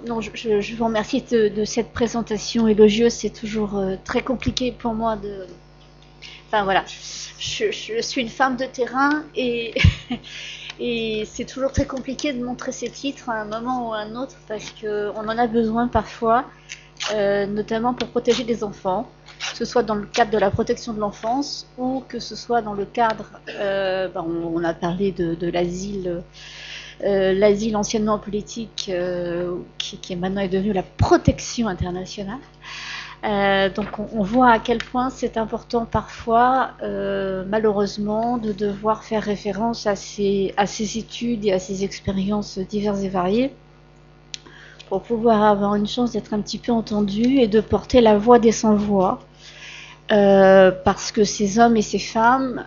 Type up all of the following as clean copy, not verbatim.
non, je vous remercie de cette présentation élogieuse. C'est toujours très compliqué pour moi de. Enfin voilà, je suis une femme de terrain et et c'est toujours très compliqué de montrer ces titres à un moment ou à un autre parce qu'on en a besoin parfois, notamment pour protéger les enfants, que ce soit dans le cadre de la protection de l'enfance ou que ce soit dans le cadre, on a parlé de l'asile. L'asile anciennement politique qui est maintenant est devenu la protection internationale. Donc on voit à quel point c'est important parfois, malheureusement, de devoir faire référence à ces études et à ces expériences diverses et variées pour pouvoir avoir une chance d'être un petit peu entendu et de porter la voix des sans-voix. Parce que ces hommes et ces femmes,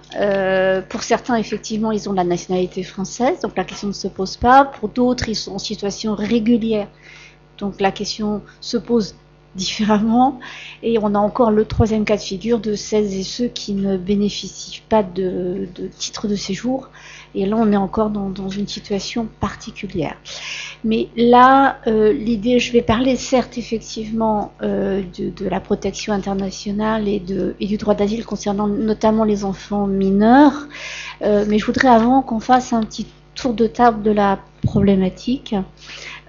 pour certains, effectivement, ils ont la nationalité française, donc la question ne se pose pas. Pour d'autres, ils sont en situation régulière, donc la question se pose différemment. Et on a encore le troisième cas de figure de celles et ceux qui ne bénéficient pas de titre de séjour. Et là, on est encore dans une situation particulière. Mais là, l'idée, je vais parler certes effectivement de la protection internationale et du droit d'asile concernant notamment les enfants mineurs, mais je voudrais avant qu'on fasse un petit tour de table de la problématique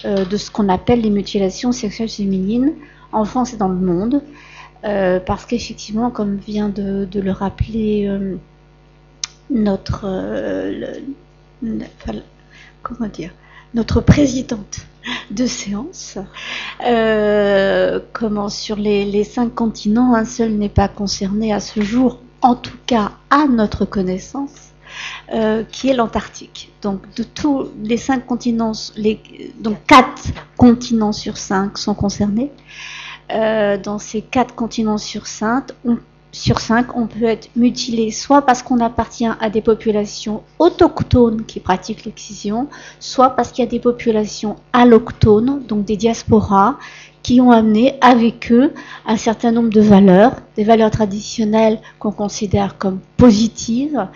de ce qu'on appelle les mutilations sexuelles féminines en France et dans le monde, parce qu'effectivement, comme vient de le rappeler notre présidente de séance, comment sur les 5 continents, un seul n'est pas concerné à ce jour, en tout cas à notre connaissance, qui est l'Antarctique. Donc de tous les 5 continents, donc 4 continents sur 5 sont concernés. Dans ces 4 continents sur 5, on peut être mutilé soit parce qu'on appartient à des populations autochtones qui pratiquent l'excision, soit parce qu'il y a des populations allochtones, donc des diasporas, qui ont amené avec eux un certain nombre de valeurs, des valeurs traditionnelles qu'on considère comme positives,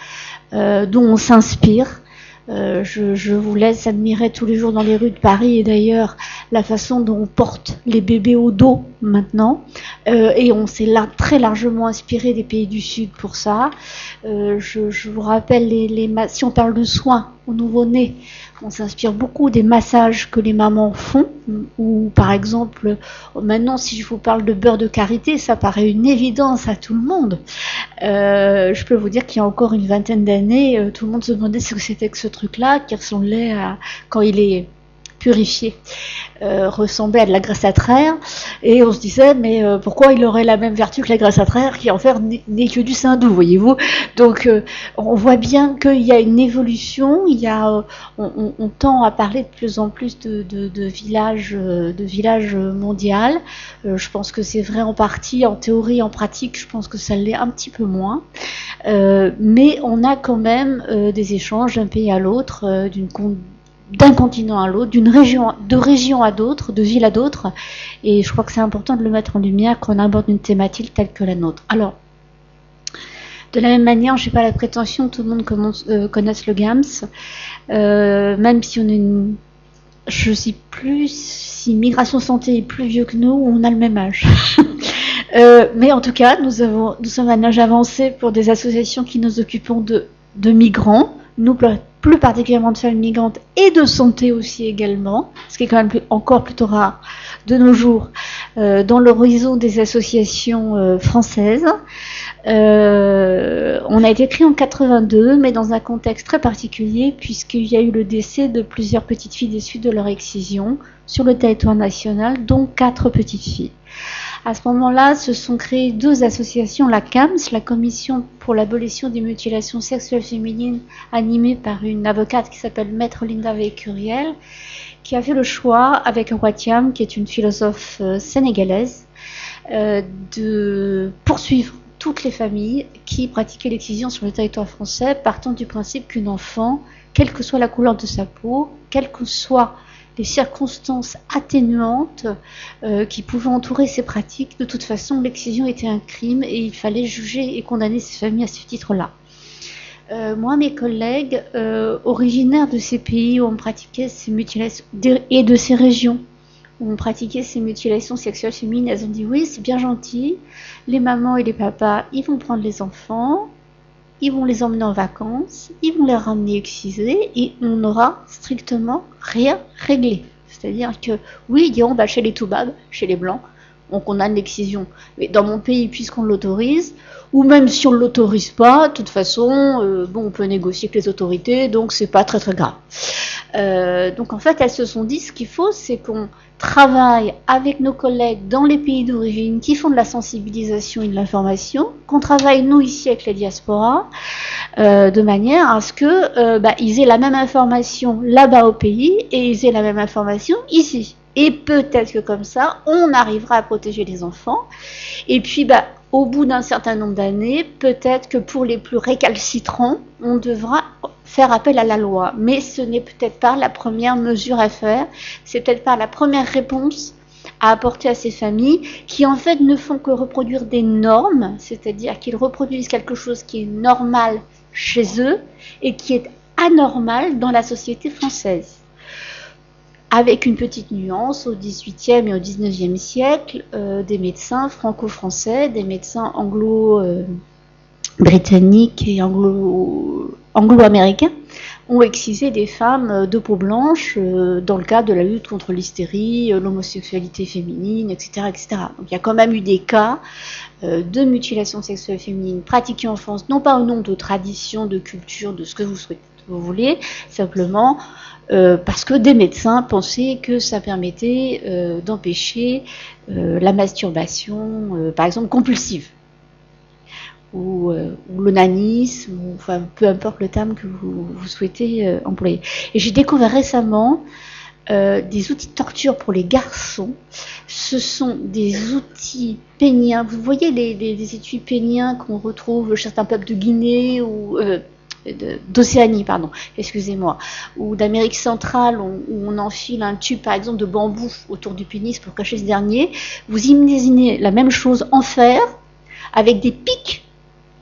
dont on s'inspire. Je vous laisse admirer tous les jours dans les rues de Paris et d'ailleurs la façon dont on porte les bébés au dos maintenant, et on s'est très largement inspiré des pays du Sud pour ça. Je vous rappelle, si on parle de soins aux nouveau-nés, on s'inspire beaucoup des massages que les mamans font, ou par exemple, maintenant si je vous parle de beurre de karité, ça paraît une évidence à tout le monde. Je peux vous dire qu'il y a encore une vingtaine d'années, tout le monde se demandait ce que c'était que ce truc-là, qui ressemblait à, quand il est purifié, ressemblait à de la graisse à traire, et on se disait mais pourquoi il aurait la même vertu que la graisse à traire qui en fait n'est que du saindoux, voyez-vous. Donc on voit bien qu'il y a une évolution, on tend à parler de plus en plus de village mondial. Je pense que c'est vrai en partie, en théorie, en pratique, je pense que ça l'est un petit peu moins. Mais on a quand même des échanges d'un pays à l'autre, d'un continent à l'autre, de région à d'autres, de ville à d'autres, et je crois que c'est important de le mettre en lumière quand on aborde une thématique telle que la nôtre. Alors, de la même manière, je n'ai pas la prétention que tout le monde connaisse le GAMS, même si je ne sais plus si Migration Santé est plus vieux que nous, on a le même âge. Mais en tout cas, nous sommes à un âge avancé pour des associations qui nous occupons de migrants, nous plus particulièrement de femmes migrantes et de santé aussi également, ce qui est quand même encore plutôt rare de nos jours dans l'horizon des associations françaises. On a été créé en 82, mais dans un contexte très particulier puisqu'il y a eu le décès de plusieurs petites filles issues de leur excision sur le territoire national, dont 4 petites filles. À ce moment-là, se sont créées 2 associations, la CAMS, la Commission pour l'abolition des mutilations sexuelles féminines, animée par une avocate qui s'appelle Maître Linda Vécuriel, qui a fait le choix, avec Roitiam, qui est une philosophe sénégalaise, de poursuivre toutes les familles qui pratiquaient l'excision sur le territoire français, partant du principe qu'une enfant, quelle que soit la couleur de sa peau, quelle que soit les circonstances atténuantes qui pouvaient entourer ces pratiques, de toute façon, l'excision était un crime et il fallait juger et condamner ces familles à ce titre-là. Moi, mes collègues, originaires de ces pays où on pratiquait ces mutilations et de ces régions où on pratiquait ces mutilations sexuelles féminines, elles ont dit oui, c'est bien gentil, les mamans et les papas, ils vont prendre les enfants, ils vont les emmener en vacances, ils vont les ramener excisés et on n'aura strictement rien réglé. C'est-à-dire que oui, ils diront chez les Toubabs, chez les Blancs, on condamne l'excision. Mais dans mon pays, puisqu'on l'autorise, ou même si on ne l'autorise pas, de toute façon, on peut négocier avec les autorités, donc c'est pas très très grave. Donc en fait, elles se sont dit, ce qu'il faut, c'est qu'on travaille avec nos collègues dans les pays d'origine qui font de la sensibilisation et de l'information, qu'on travaille nous ici avec les diasporas, de manière à ce que ils aient la même information là-bas au pays et ils aient la même information ici. Et peut-être que comme ça, on arrivera à protéger les enfants. Et puis, au bout d'un certain nombre d'années, peut-être que pour les plus récalcitrants, on devra faire appel à la loi. Mais ce n'est peut-être pas la première mesure à faire. C'est peut-être pas la première réponse à apporter à ces familles qui, en fait, ne font que reproduire des normes, c'est-à-dire qu'ils reproduisent quelque chose qui est normal chez eux et qui est anormal dans la société française. Avec une petite nuance, au XVIIIe et au XIXe siècle, des médecins franco-français, des médecins anglo-britanniques et anglo-américains ont excisé des femmes de peau blanche dans le cadre de la lutte contre l'hystérie, l'homosexualité féminine, etc., etc. Donc il y a quand même eu des cas de mutilation sexuelle féminine pratiquées en France, non pas au nom de tradition, de culture, de ce que vous voulez, simplement parce que des médecins pensaient que ça permettait d'empêcher la masturbation, par exemple compulsive, ou l'onanisme, ou enfin peu importe le terme que vous souhaitez employer. Et j'ai découvert récemment des outils de torture pour les garçons. Ce sont des outils péniens. Vous voyez des étuis péniens qu'on retrouve chez certains peuples de Guinée ou d'Océanie, pardon, excusez-moi, ou d'Amérique centrale, où on enfile un tube, par exemple, de bambou autour du pénis pour cacher ce dernier. Vous imaginez la même chose en fer, avec des pics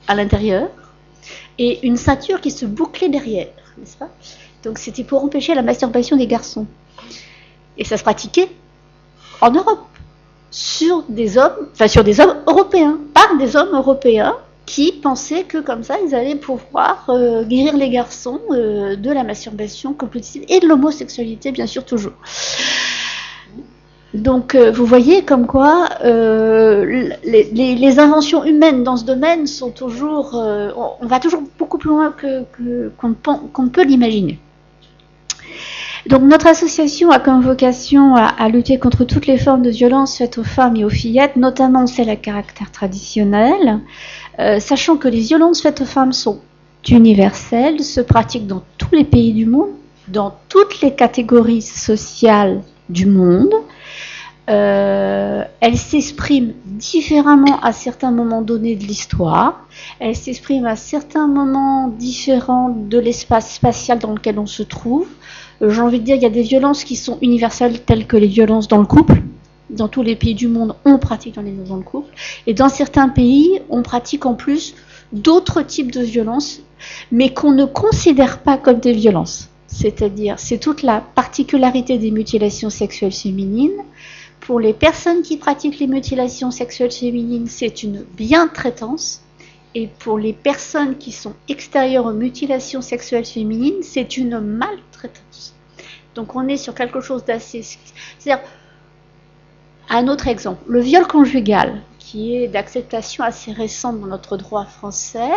à l'intérieur, et une ceinture qui se bouclait derrière, n'est-ce pas? Donc c'était pour empêcher la masturbation des garçons. Et ça se pratiquait en Europe, sur des hommes européens, par des hommes européens, qui pensaient que comme ça, ils allaient pouvoir guérir les garçons de la masturbation compulsive et de l'homosexualité, bien sûr, toujours. Donc, vous voyez comme quoi les inventions humaines dans ce domaine sont toujours... on va toujours beaucoup plus loin qu'on ne peut l'imaginer. Donc, notre association a comme vocation à lutter contre toutes les formes de violence faites aux femmes et aux fillettes, notamment celles à caractère traditionnel, sachant que les violences faites aux femmes sont universelles, se pratiquent dans tous les pays du monde, dans toutes les catégories sociales du monde. Elles s'expriment différemment à certains moments donnés de l'histoire, elles s'expriment à certains moments différents de l'espace spatial dans lequel on se trouve. J'ai envie de dire, il y a des violences qui sont universelles, telles que les violences dans le couple. Dans tous les pays du monde, on pratique les violences dans le couple. Et dans certains pays, on pratique en plus d'autres types de violences, mais qu'on ne considère pas comme des violences. C'est-à-dire, c'est toute la particularité des mutilations sexuelles féminines. Pour les personnes qui pratiquent les mutilations sexuelles féminines, c'est une bientraitance. Et pour les personnes qui sont extérieures aux mutilations sexuelles féminines, c'est une maltraitance. Donc on est sur quelque chose d'assez... C'est-à-dire, un autre exemple, le viol conjugal, qui est d'acceptation assez récente dans notre droit français.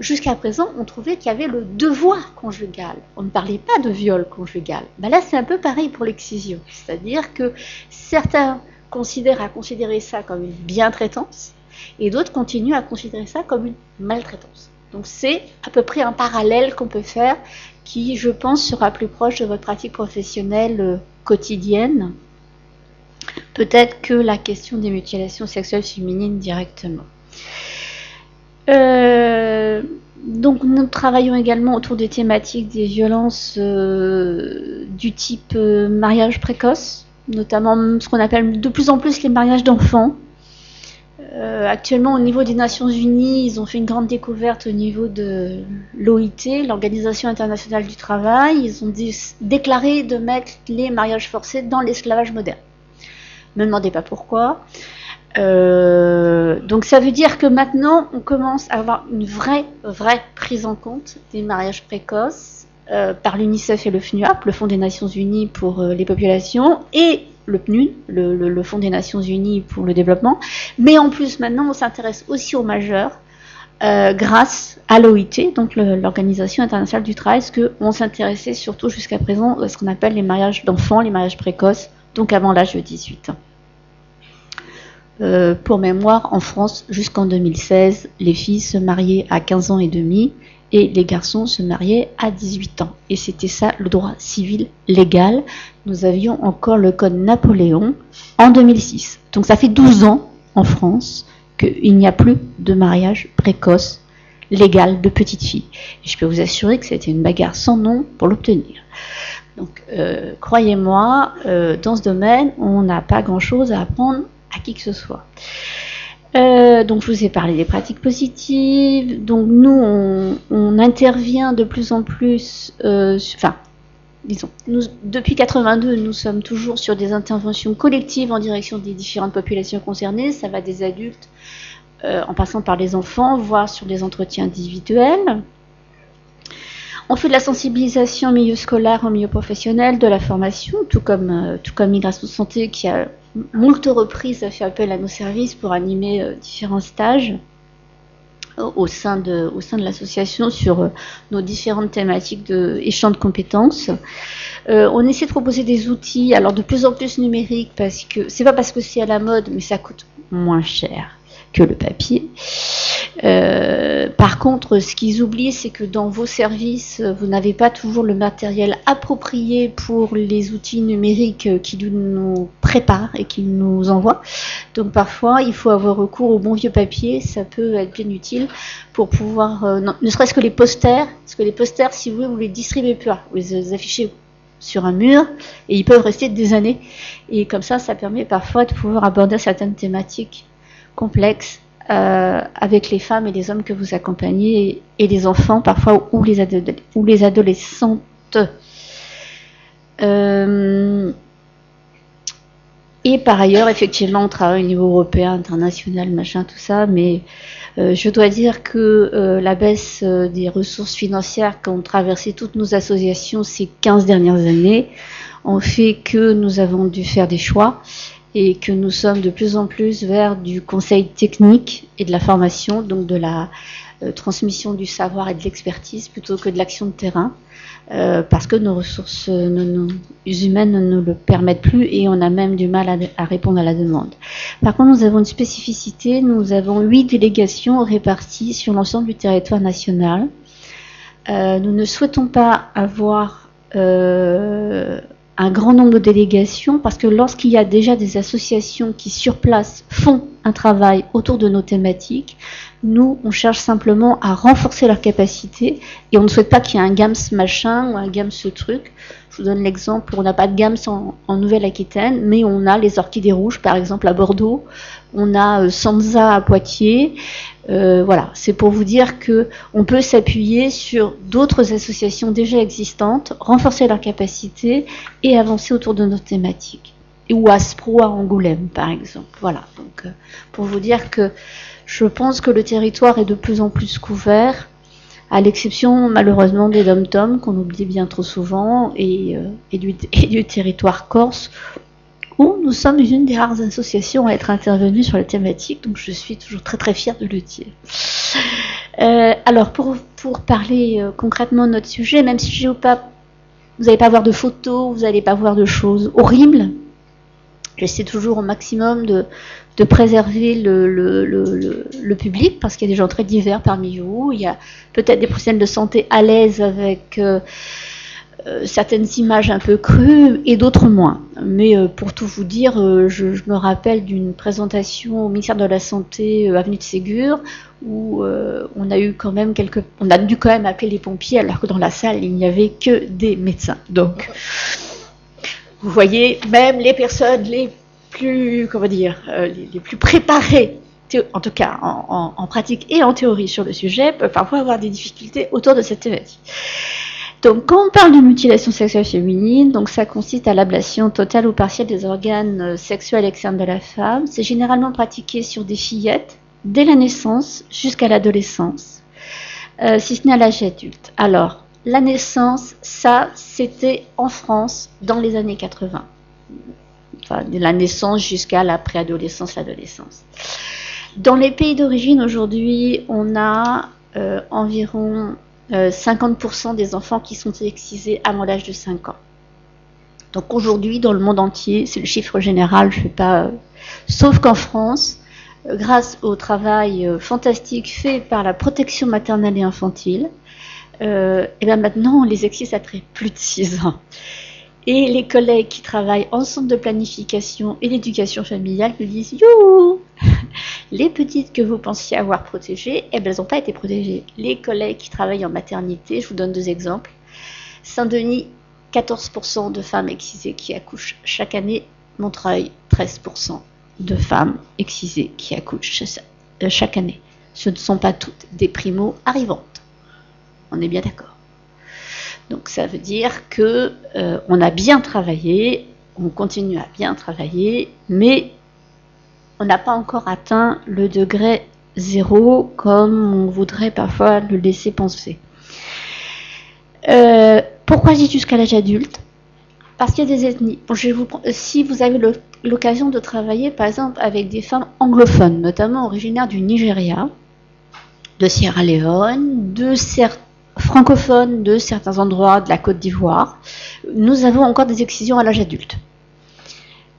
Jusqu'à présent, on trouvait qu'il y avait le devoir conjugal. On ne parlait pas de viol conjugal. Là, c'est un peu pareil pour l'excision. C'est-à-dire que certains considèrent à considérer ça comme une bientraitance, et d'autres continuent à considérer ça comme une maltraitance. Donc c'est à peu près un parallèle qu'on peut faire qui, je pense, sera plus proche de votre pratique professionnelle quotidienne, peut-être que la question des mutilations sexuelles féminines directement. Donc nous travaillons également autour des thématiques des violences du type mariage précoce, notamment ce qu'on appelle de plus en plus les mariages d'enfants. Actuellement, au niveau des Nations Unies, ils ont fait une grande découverte au niveau de l'OIT, l'Organisation internationale du travail. Ils ont déclaré de mettre les mariages forcés dans l'esclavage moderne. Ne me demandez pas pourquoi. Donc ça veut dire que maintenant, on commence à avoir une vraie prise en compte des mariages précoces par l'UNICEF et le FNUAP, le Fonds des Nations Unies pour les populations, et le PNUD, le Fonds des Nations Unies pour le développement. Mais en plus, maintenant, on s'intéresse aussi aux majeurs grâce à l'OIT, donc l'Organisation internationale du travail, parce qu'on s'intéressait surtout jusqu'à présent à ce qu'on appelle les mariages d'enfants, les mariages précoces, donc avant l'âge de 18 ans. Pour mémoire, en France, jusqu'en 2016, les filles se mariaient à 15 ans et demi et les garçons se mariaient à 18 ans. Et c'était ça le droit civil légal. Nous avions encore le code Napoléon en 2006. Donc ça fait 12 ans en France qu'il n'y a plus de mariage précoce légal de petites filles. Et je peux vous assurer que c'était une bagarre sans nom pour l'obtenir. Donc croyez-moi, dans ce domaine, on n'a pas grand-chose à apprendre à qui que ce soit. Donc je vous ai parlé des pratiques positives. Donc nous, on intervient de plus en plus, disons, depuis 82, nous sommes toujours sur des interventions collectives en direction des différentes populations concernées. Ça va des adultes, en passant par les enfants, voire sur des entretiens individuels. On fait de la sensibilisation au milieu scolaire, au milieu professionnel, de la formation, tout comme Migration Santé qui a moult reprises a fait appel à nos services pour animer différents stages au sein de l'association sur nos différentes thématiques d'échange de compétences. On essaie de proposer des outils, alors de plus en plus numériques, parce que c'est pas parce que c'est à la mode, mais ça coûte moins cher que le papier. Par contre, ce qu'ils oublient, c'est que dans vos services, vous n'avez pas toujours le matériel approprié pour les outils numériques qu'ils nous préparent et qu'ils nous envoient. Donc parfois, il faut avoir recours au bon vieux papier, ça peut être bien utile pour pouvoir, ne serait-ce que les posters, parce que les posters, si vous voulez, vous les distribuez pas, vous les affichez sur un mur et ils peuvent rester des années. Et comme ça permet parfois de pouvoir aborder certaines thématiques complexes avec les femmes et les hommes que vous accompagnez et les enfants parfois ou les adolescentes. Et par ailleurs, effectivement, on travaille au niveau européen, international, machin, tout ça, mais je dois dire que la baisse des ressources financières qu'ont traversé toutes nos associations ces 15 dernières années ont fait que nous avons dû faire des choix et que nous sommes de plus en plus vers du conseil technique et de la formation, donc de la transmission du savoir et de l'expertise plutôt que de l'action de terrain, parce que nos ressources humaines ne le permettent plus et on a même du mal à répondre à la demande. Par contre, nous avons une spécificité, nous avons 8 délégations réparties sur l'ensemble du territoire national. Nous ne souhaitons pas avoir un grand nombre de délégations parce que lorsqu'il y a déjà des associations qui sur place font un travail autour de nos thématiques, nous on cherche simplement à renforcer leur capacité et on ne souhaite pas qu'il y ait un GAMS machin ou un GAMS ce truc. Je vous donne l'exemple, on n'a pas de GAMS en Nouvelle-Aquitaine, mais on a les orchidées rouges par exemple à Bordeaux, on a Sansa à Poitiers. Voilà, c'est pour vous dire que on peut s'appuyer sur d'autres associations déjà existantes, renforcer leur capacité et avancer autour de nos thématiques. Ou Aspro à Angoulême, par exemple. Voilà, donc pour vous dire que je pense que le territoire est de plus en plus couvert, à l'exception malheureusement des dom-toms qu'on oublie bien trop souvent et du territoire corse, où nous sommes une des rares associations à être intervenues sur la thématique, donc je suis toujours très très fière de le dire. Alors pour parler concrètement de notre sujet, même si vous n'allez pas voir de photos, vous n'allez pas voir de choses horribles, j'essaie toujours au maximum de préserver le public, parce qu'il y a des gens très divers parmi vous, il y a peut-être des professionnels de santé à l'aise avec certaines images un peu crues et d'autres moins. Mais pour tout vous dire, je me rappelle d'une présentation au ministère de la Santé avenue de Ségur où on a dû quand même appeler les pompiers alors que dans la salle il n'y avait que des médecins. Donc vous voyez, même les personnes les plus, les plus préparées en tout cas en pratique et en théorie sur le sujet, peuvent parfois avoir des difficultés autour de cette thématique. Donc, quand on parle de mutilation sexuelle féminine, donc ça consiste à l'ablation totale ou partielle des organes sexuels externes de la femme. C'est généralement pratiqué sur des fillettes dès la naissance jusqu'à l'adolescence, si ce n'est à l'âge adulte. Alors, la naissance, ça, c'était en France dans les années 80. Enfin, de la naissance jusqu'à la préadolescence, l'adolescence. Dans les pays d'origine, aujourd'hui, on a environ 50% des enfants qui sont excisés avant l'âge de 5 ans. Donc aujourd'hui, dans le monde entier, c'est le chiffre général, je ne fais pas... Sauf qu'en France, grâce au travail fantastique fait par la protection maternelle et infantile, et bien maintenant, on les excise après plus de 6 ans. Et les collègues qui travaillent en centre de planification et d'éducation familiale me disent « Youhou ! Les petites que vous pensiez avoir protégées, eh bien, elles n'ont pas été protégées. » Les collègues qui travaillent en maternité, je vous donne 2 exemples. Saint-Denis, 14% de femmes excisées qui accouchent chaque année. Montreuil, 13% de femmes excisées qui accouchent chaque année. Ce ne sont pas toutes des primo-arrivantes. On est bien d'accord. Donc ça veut dire que on a bien travaillé, on continue à bien travailler, mais on n'a pas encore atteint le degré 0 comme on voudrait parfois le laisser penser. Pourquoi je dis jusqu'à l'âge adulte ? Parce qu'il y a des ethnies. Bon, si vous avez l'occasion de travailler par exemple avec des femmes anglophones, notamment originaires du Nigeria, de Sierra Leone, de francophones de certains endroits de la Côte d'Ivoire, nous avons encore des excisions à l'âge adulte.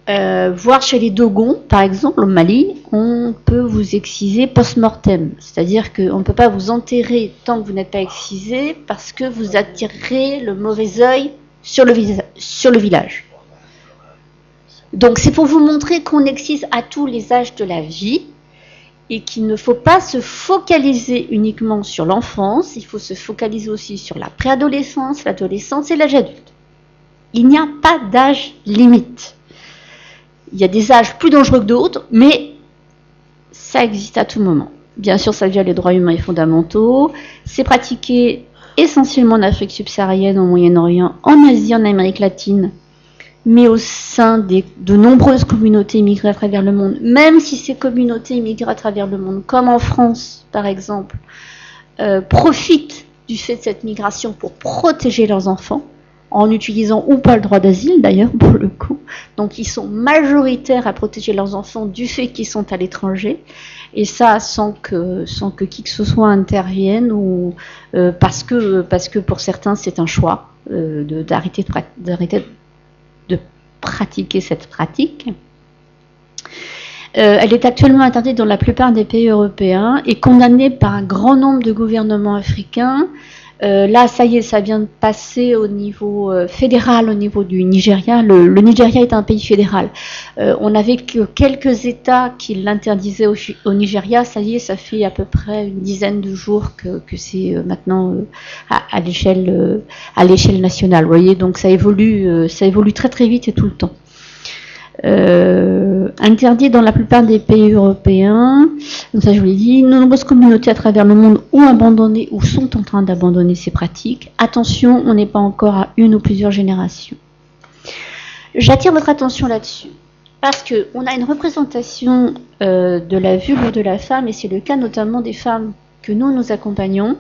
Voire chez les Dogons, par exemple, au Mali, on peut vous exciser post-mortem. C'est-à-dire qu'on ne peut pas vous enterrer tant que vous n'êtes pas excisé parce que vous attirerez le mauvais œil sur le village. Donc c'est pour vous montrer qu'on excise à tous les âges de la vie et qu'il ne faut pas se focaliser uniquement sur l'enfance, il faut se focaliser aussi sur la préadolescence, l'adolescence et l'âge adulte. Il n'y a pas d'âge limite. Il y a des âges plus dangereux que d'autres, mais ça existe à tout moment. Bien sûr, ça viole les droits humains et fondamentaux. C'est pratiqué essentiellement en Afrique subsaharienne, au Moyen-Orient, en Asie, en Amérique latine, mais au sein de nombreuses communautés immigrées à travers le monde, même si ces communautés immigrées à travers le monde, comme en France par exemple, profitent du fait de cette migration pour protéger leurs enfants, en utilisant ou pas le droit d'asile d'ailleurs pour le coup. Donc ils sont majoritaires à protéger leurs enfants du fait qu'ils sont à l'étranger, et ça sans que qui que ce soit intervienne, ou parce que pour certains c'est un choix d'arrêter de pratiquer cette pratique. Elle est actuellement interdite dans la plupart des pays européens et condamnée par un grand nombre de gouvernements africains. Là, ça y est, ça vient de passer au niveau fédéral, au niveau du Nigeria. Le Nigeria est un pays fédéral. On n'avait que quelques États qui l'interdisaient au Nigeria. Ça y est, ça fait à peu près une dizaine de jours que c'est maintenant à l'échelle nationale. Vous voyez, donc ça évolue très très vite et tout le temps. Interdit dans la plupart des pays européens, donc ça je vous l'ai dit, de nombreuses communautés à travers le monde ont abandonné ou sont en train d'abandonner ces pratiques. Attention, on n'est pas encore à une ou plusieurs générations. J'attire votre attention là-dessus, parce qu'on a une représentation de la vulve de la femme, et c'est le cas notamment des femmes que nous accompagnons,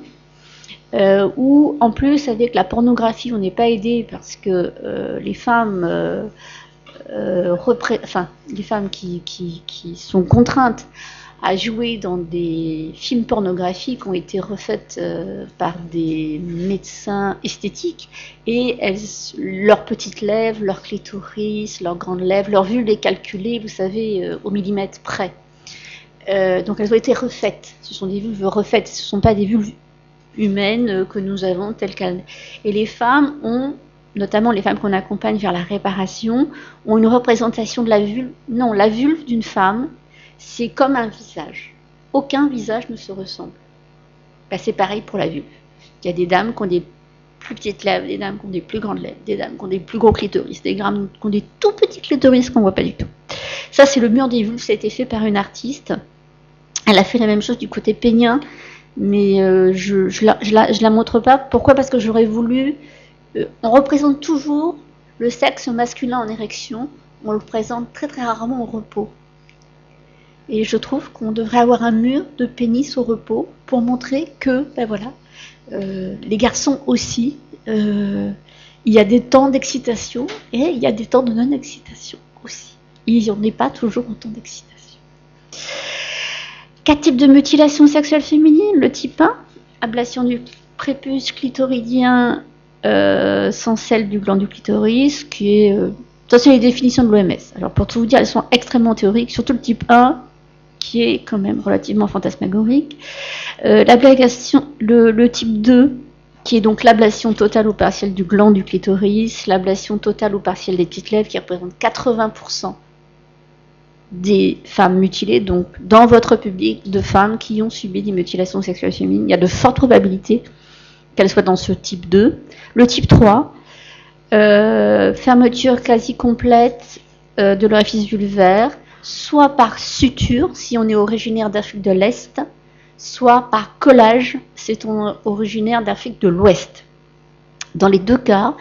où en plus avec la pornographie on n'est pas aidé, parce que les femmes... les femmes qui sont contraintes à jouer dans des films pornographiques ont été refaites par des médecins esthétiques, et leurs petites lèvres, leur clitoris, leurs grandes lèvres, leur vulve est calculée, vous savez, au millimètre près. Donc elles ont été refaites. Ce sont des vulves refaites, ce ne sont pas des vulves humaines que nous avons telles qu'elles. Et les femmes ont, notamment les femmes qu'on accompagne vers la réparation, ont une représentation de la vulve. Non, la vulve d'une femme, c'est comme un visage. Aucun visage ne se ressemble. Ben, c'est pareil pour la vulve. Il y a des dames qui ont des plus petites lèvres, des dames qui ont des plus grandes lèvres, des dames qui ont des plus gros clitoris, des dames qui ont des tout petits clitoris qu'on ne voit pas du tout. Ça, c'est le mur des vulves, ça a été fait par une artiste Elle a fait la même chose du côté pénien, mais je la montre pas. Pourquoi? Parce que j'aurais voulu... on représente toujours le sexe masculin en érection, on le présente très très rarement au repos. Et je trouve qu'on devrait avoir un mur de pénis au repos pour montrer que, ben voilà, les garçons aussi, il y a des temps d'excitation et il y a des temps de non-excitation aussi. Il n'y en est pas toujours autant d'excitation. 4 types de mutilation sexuelle féminine. Le type 1, ablation du prépuce clitoridien sans celle du gland du clitoris, qui est... ça, c'est les définitions de l'OMS. Alors, pour tout vous dire, elles sont extrêmement théoriques, surtout le type 1, qui est quand même relativement fantasmagorique. Le type 2, qui est donc l'ablation totale ou partielle du gland du clitoris, l'ablation totale ou partielle des petites lèvres, qui représente 80% des femmes mutilées. Donc, dans votre public de femmes qui ont subi des mutilations sexuelles féminines, il y a de fortes probabilités qu'elles soient dans ce type 2. Le type 3, fermeture quasi complète de l'orifice vulvaire, soit par suture, si on est originaire d'Afrique de l'Est, soit par collage, si on est originaire d'Afrique de l'Ouest. Dans les deux cas,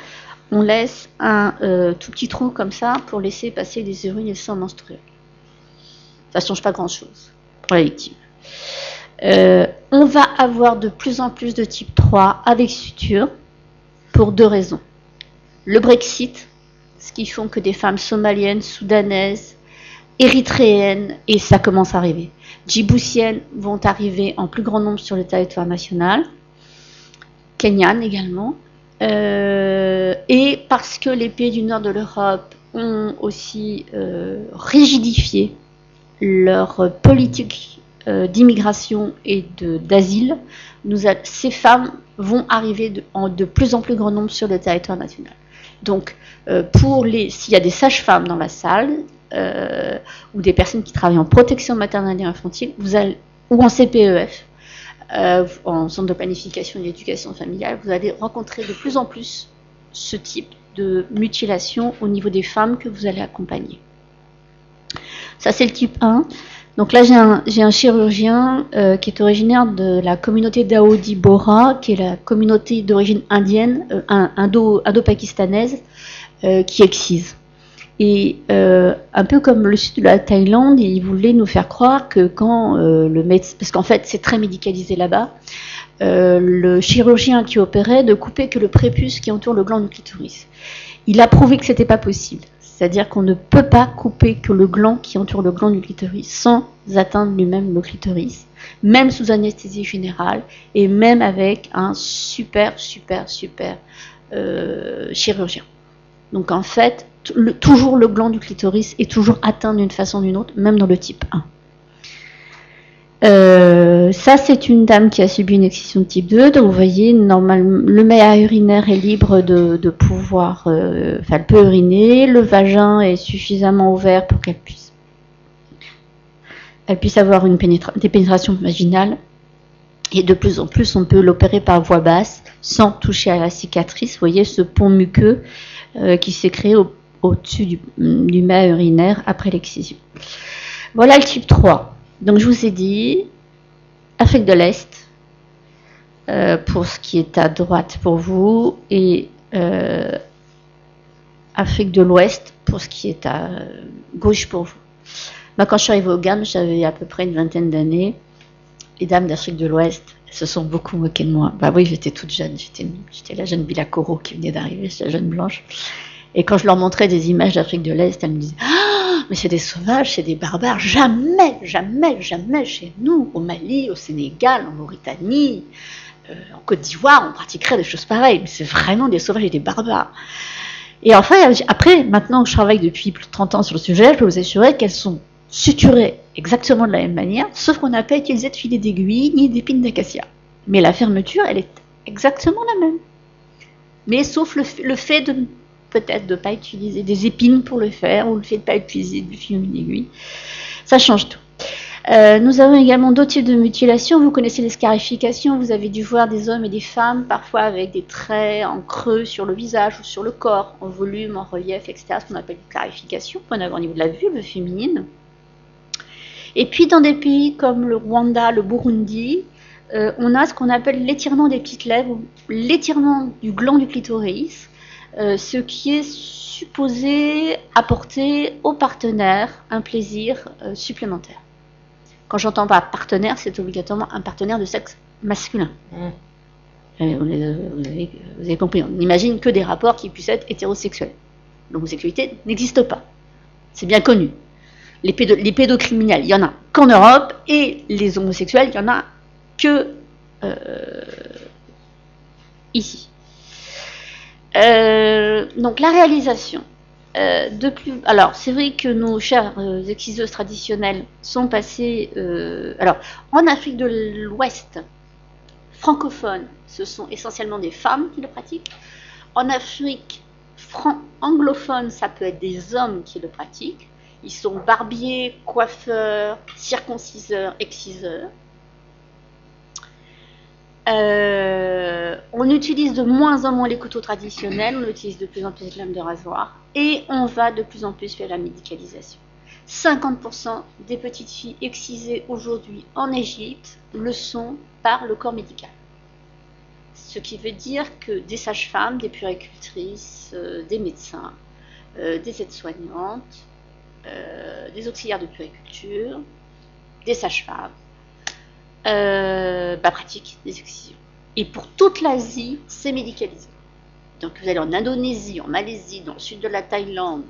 on laisse un tout petit trou comme ça pour laisser passer les urines et le sang menstruel. Ça ne change pas grand-chose pour la victime. On va avoir de plus en plus de type 3 avec suture pour 2 raisons. Le Brexit, ce qui font que des femmes somaliennes, soudanaises, érythréennes, et ça commence à arriver, djiboutiennes vont arriver en plus grand nombre sur le territoire national, kenyanes également, et parce que les pays du nord de l'Europe ont aussi rigidifié leur politique d'immigration et d'asile, ces femmes vont arriver de plus en plus grand nombre sur le territoire national. Donc, s'il y a des sages-femmes dans la salle, ou des personnes qui travaillent en protection maternelle et infantile, ou en CPEF, en centre de planification et d'éducation familiale, vous allez rencontrer de plus en plus ce type de mutilation au niveau des femmes que vous allez accompagner. Ça, c'est le type 1. Donc là, j'ai un chirurgien qui est originaire de la communauté d'Aodi Bora, qui est la communauté d'origine indienne, indo-pakistanaise, qui excise. Et un peu comme le sud de la Thaïlande, il voulait nous faire croire que quand le médecin, parce qu'en fait c'est très médicalisé là-bas, le chirurgien qui opérait ne coupait que le prépuce qui entoure le gland du clitoris. Il a prouvé que c'était pas possible. C'est-à-dire qu'on ne peut pas couper que le gland qui entoure le gland du clitoris sans atteindre lui-même le clitoris, même sous anesthésie générale et même avec un super chirurgien. Donc en fait, toujours le gland du clitoris est toujours atteint d'une façon ou d'une autre, même dans le type 1. Ça, c'est une dame qui a subi une excision de type 2. Donc vous voyez, normalement, le méa urinaire est libre de pouvoir... elle peut uriner. Le vagin est suffisamment ouvert pour qu'elle puisse avoir des pénétrations vaginales. Et de plus en plus, on peut l'opérer par voie basse, sans toucher à la cicatrice. Vous voyez ce pont muqueux qui s'est créé au-dessus du méa urinaire après l'excision. Voilà le type 3. Donc je vous ai dit, Afrique de l'Est, pour ce qui est à droite pour vous, et Afrique de l'Ouest pour ce qui est à gauche pour vous. Moi, quand je suis arrivée au GAM, j'avais à peu près une vingtaine d'années. Les dames d'Afrique de l'Ouest se sont beaucoup moquées de moi. Bah oui, j'étais toute jeune, j'étais la jeune Bila Koro qui venait d'arriver, j'étais la jeune blanche. Et quand je leur montrais des images d'Afrique de l'Est, elles me disaient « Ah, mais c'est des sauvages, c'est des barbares, jamais chez nous, au Mali, au Sénégal, en Mauritanie, en Côte d'Ivoire, on pratiquerait des choses pareilles, mais c'est vraiment des sauvages et des barbares. » Et enfin, après, maintenant que je travaille depuis plus de 30 ans sur le sujet, je peux vous assurer qu'elles sont suturées exactement de la même manière, sauf qu'on n'a pas utilisé de filet d'aiguille ni d'épines d'acacia. Mais la fermeture, elle est exactement la même. Mais sauf le fait de peut-être de ne pas utiliser des épines pour le faire, ou le fait de ne pas utiliser du filet d'aiguille, ça change tout. Nous avons également d'autres types de mutilations. Vous connaissez les scarifications, vous avez dû voir des hommes et des femmes, parfois avec des traits en creux sur le visage ou sur le corps, en volume, en relief, etc. Ce qu'on appelle une scarification, qu'on a au niveau de la vulve féminine. Et puis dans des pays comme le Rwanda, le Burundi, on a ce qu'on appelle l'étirement des petites lèvres, ou l'étirement du gland du clitoris, ce qui est supposé apporter au partenaire un plaisir supplémentaire. Quand j'entends pas partenaire, c'est obligatoirement un partenaire de sexe masculin. Vous avez compris, on n'imagine que des rapports qui puissent être hétérosexuels. L'homosexualité n'existe pas. C'est bien connu. Les pédocriminels, il y en a qu'en Europe, et les homosexuels, il y en a que ici. Donc la réalisation. Alors, c'est vrai que nos chères exciseuses traditionnelles sont passées... alors, en Afrique de l'Ouest, francophone, ce sont essentiellement des femmes qui le pratiquent. En Afrique anglophone, ça peut être des hommes qui le pratiquent. Ils sont barbiers, coiffeurs, circonciseurs, exciseurs. On utilise de moins en moins les couteaux traditionnels, on utilise de plus en plus les lames de rasoir et on va de plus en plus vers la médicalisation. 50% des petites filles excisées aujourd'hui en Égypte le sont par le corps médical. Ce qui veut dire que des sages-femmes, des puéricultrices, des médecins, des aides-soignantes, des auxiliaires de puériculture, des sages-femmes, pratiquent des excisions. Et pour toute l'Asie, c'est médicalisé. Donc vous allez en Indonésie, en Malaisie, dans le sud de la Thaïlande.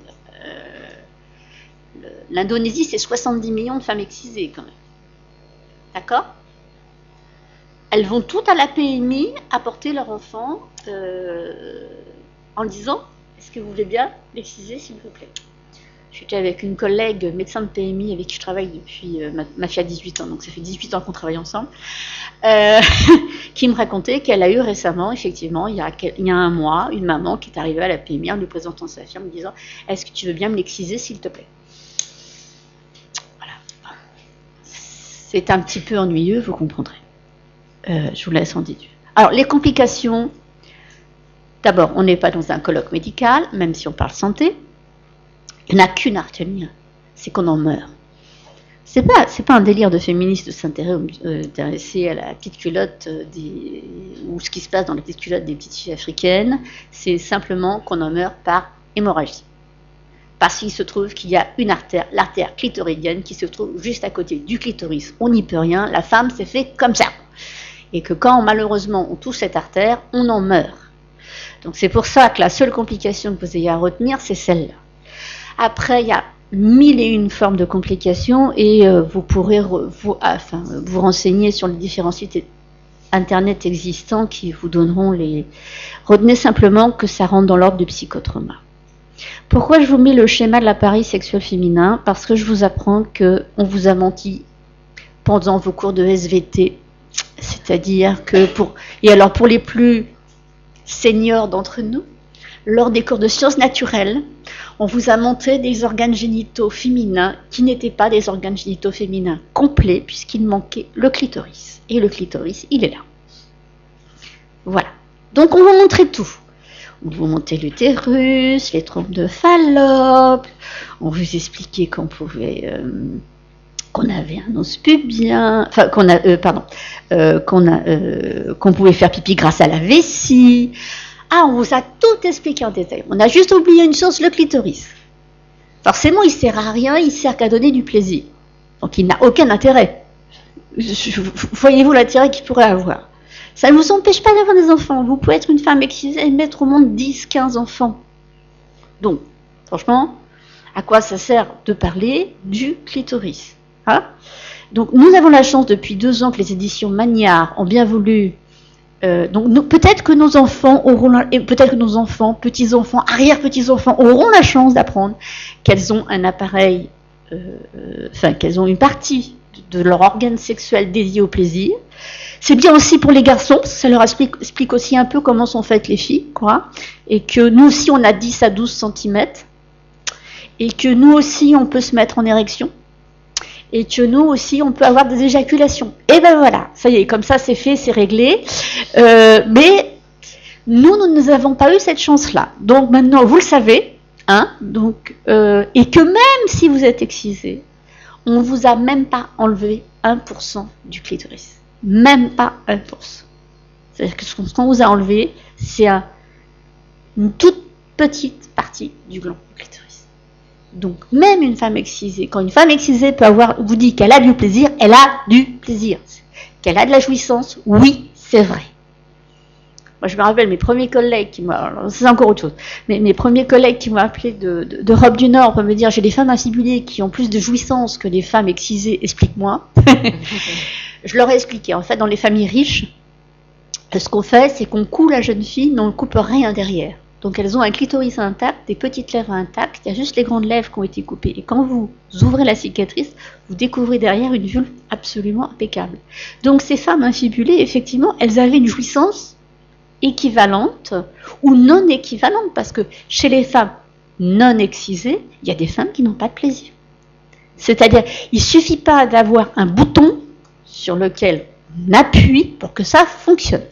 L'Indonésie, c'est 70 millions de femmes excisées quand même. D'accord? Elles vont toutes à la PMI apporter leur enfant en disant « Est-ce que vous voulez bien l'exciser, s'il vous plaît ?» J'étais avec une collègue médecin de PMI avec qui je travaille depuis ma fille a 18 ans, donc ça fait 18 ans qu'on travaille ensemble, qui me racontait qu'elle a eu récemment, effectivement, il y a un mois, une maman qui est arrivée à la PMI en lui présentant sa fille en me disant « Est-ce que tu veux bien me l'exciser, s'il te plaît ?» Voilà. C'est un petit peu ennuyeux, vous comprendrez. Je vous laisse en déduire. Alors, les complications, d'abord, on n'est pas dans un colloque médical, même si on parle santé. Il n'y en a qu'une à retenir, c'est qu'on en meurt. C'est pas un délire de féministe de s'intéresser à la petite culotte ou ce qui se passe dans la petite culotte des petites filles africaines. C'est simplement qu'on en meurt par hémorragie. Parce qu'il se trouve qu'il y a une artère, l'artère clitoridienne, qui se trouve juste à côté du clitoris. On n'y peut rien, la femme s'est fait comme ça. Et que quand malheureusement on touche cette artère, on en meurt. Donc c'est pour ça que la seule complication que vous ayez à retenir, c'est celle-là. Après, il y a 1001 formes de complications et vous pourrez vous renseigner sur les différents sites internet existants qui vous donneront les... Retenez simplement que ça rentre dans l'ordre du psychotrauma. Pourquoi je vous mets le schéma de l'appareil sexuel féminin? Parce que je vous apprends qu'on vous a menti pendant vos cours de SVT. C'est-à-dire que pour les plus seniors d'entre nous, lors des cours de sciences naturelles, on vous a montré des organes génitaux féminins qui n'étaient pas des organes génitaux féminins complets, puisqu'il manquait le clitoris. Et le clitoris, il est là. Voilà. Donc on vous montrait tout. On vous montrait l'utérus, les trompes de Fallope, on vous expliquait qu'on pouvait... qu'on avait un os pubien, enfin qu'on pouvait faire pipi grâce à la vessie. Ah, on vous a tout expliqué en détail. On a juste oublié une chose, le clitoris. Forcément, il sert à rien, il sert qu'à donner du plaisir. Donc, il n'a aucun intérêt. Voyez-vous l'intérêt qu'il pourrait avoir? Ça ne vous empêche pas d'avoir des enfants. Vous pouvez être une femme excisée et mettre au monde 10, 15 enfants. Donc, franchement, à quoi ça sert de parler du clitoris? Hein? Donc, nous avons la chance depuis 2 ans que les éditions Magnard ont bien voulu. Donc, peut-être que nos enfants petits-enfants, arrière-petits-enfants auront la chance d'apprendre qu'elles ont un appareil, qu'elles ont une partie de leur organe sexuel dédié au plaisir. C'est bien aussi pour les garçons, ça leur explique aussi un peu comment sont faites les filles, quoi. Et que nous aussi, on a 10 à 12 cm. Et que nous aussi, on peut se mettre en érection. Et que nous aussi, on peut avoir des éjaculations. Et ben voilà, ça y est, comme ça, c'est fait, c'est réglé. Mais nous n'avons pas eu cette chance-là. Donc maintenant, vous le savez, hein. Donc, et que même si vous êtes excisé, on ne vous a même pas enlevé 1% du clitoris. Même pas 1%. C'est-à-dire que ce qu'on vous a enlevé, c'est une toute petite partie du gland du clitoris. Donc, même une femme excisée, quand une femme excisée vous dit qu'elle a du plaisir, elle a du plaisir. Qu'elle a de la jouissance, oui, c'est vrai. Moi, je me rappelle mes premiers collègues c'est encore autre chose, mais mes premiers collègues qui m'ont appelé d'Europe du Nord pour me dire j'ai des femmes infibulées qui ont plus de jouissance que des femmes excisées, explique-moi. Je leur ai expliqué. En fait, dans les familles riches, ce qu'on fait, c'est qu'on coud la jeune fille, mais on ne coupe rien derrière. Donc elles ont un clitoris intact, des petites lèvres intactes, il y a juste les grandes lèvres qui ont été coupées. Et quand vous ouvrez la cicatrice, vous découvrez derrière une vulve absolument impeccable. Donc ces femmes infibulées, effectivement, elles avaient une jouissance équivalente ou non équivalente, parce que chez les femmes non excisées, il y a des femmes qui n'ont pas de plaisir. C'est-à-dire, il ne suffit pas d'avoir un bouton sur lequel on appuie pour que ça fonctionne.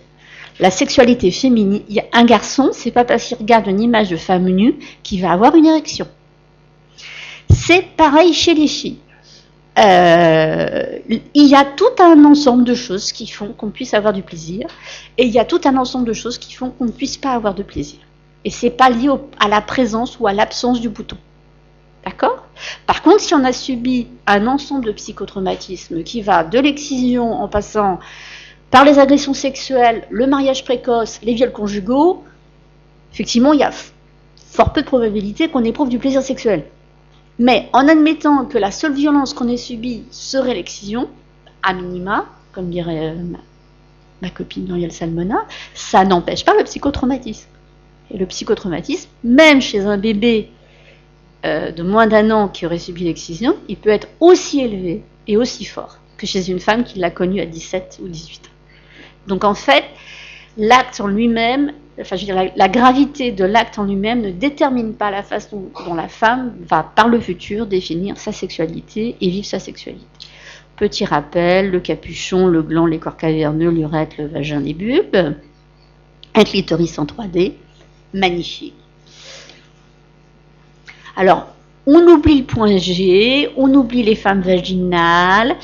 La sexualité féminine, un garçon, c'est pas parce qu'il regarde une image de femme nue qu'il va avoir une érection. C'est pareil chez les filles. Il y a tout un ensemble de choses qui font qu'on puisse avoir du plaisir, et il y a tout un ensemble de choses qui font qu'on ne puisse pas avoir de plaisir. Et c'est pas lié à la présence ou à l'absence du bouton. D'accord ? Par contre, si on a subi un ensemble de psychotraumatismes qui va de l'excision en passant par les agressions sexuelles, le mariage précoce, les viols conjugaux, effectivement, il y a fort peu de probabilité qu'on éprouve du plaisir sexuel. Mais en admettant que la seule violence qu'on ait subie serait l'excision, à minima, comme dirait ma copine Muriel Salmona, ça n'empêche pas le psychotraumatisme. Et le psychotraumatisme, même chez un bébé de moins d'1 an qui aurait subi l'excision, il peut être aussi élevé et aussi fort que chez une femme qui l'a connu à 17 ou 18 ans. Donc en fait, l'acte en lui-même, enfin je veux dire, la gravité de l'acte en lui-même ne détermine pas la façon dont la femme va par le futur définir sa sexualité et vivre sa sexualité. Petit rappel, le capuchon, le gland, les corps caverneux, l'urètre, le vagin, les bulbes, un clitoris en 3D, magnifique. Alors, on oublie le point G, on oublie les femmes vaginales,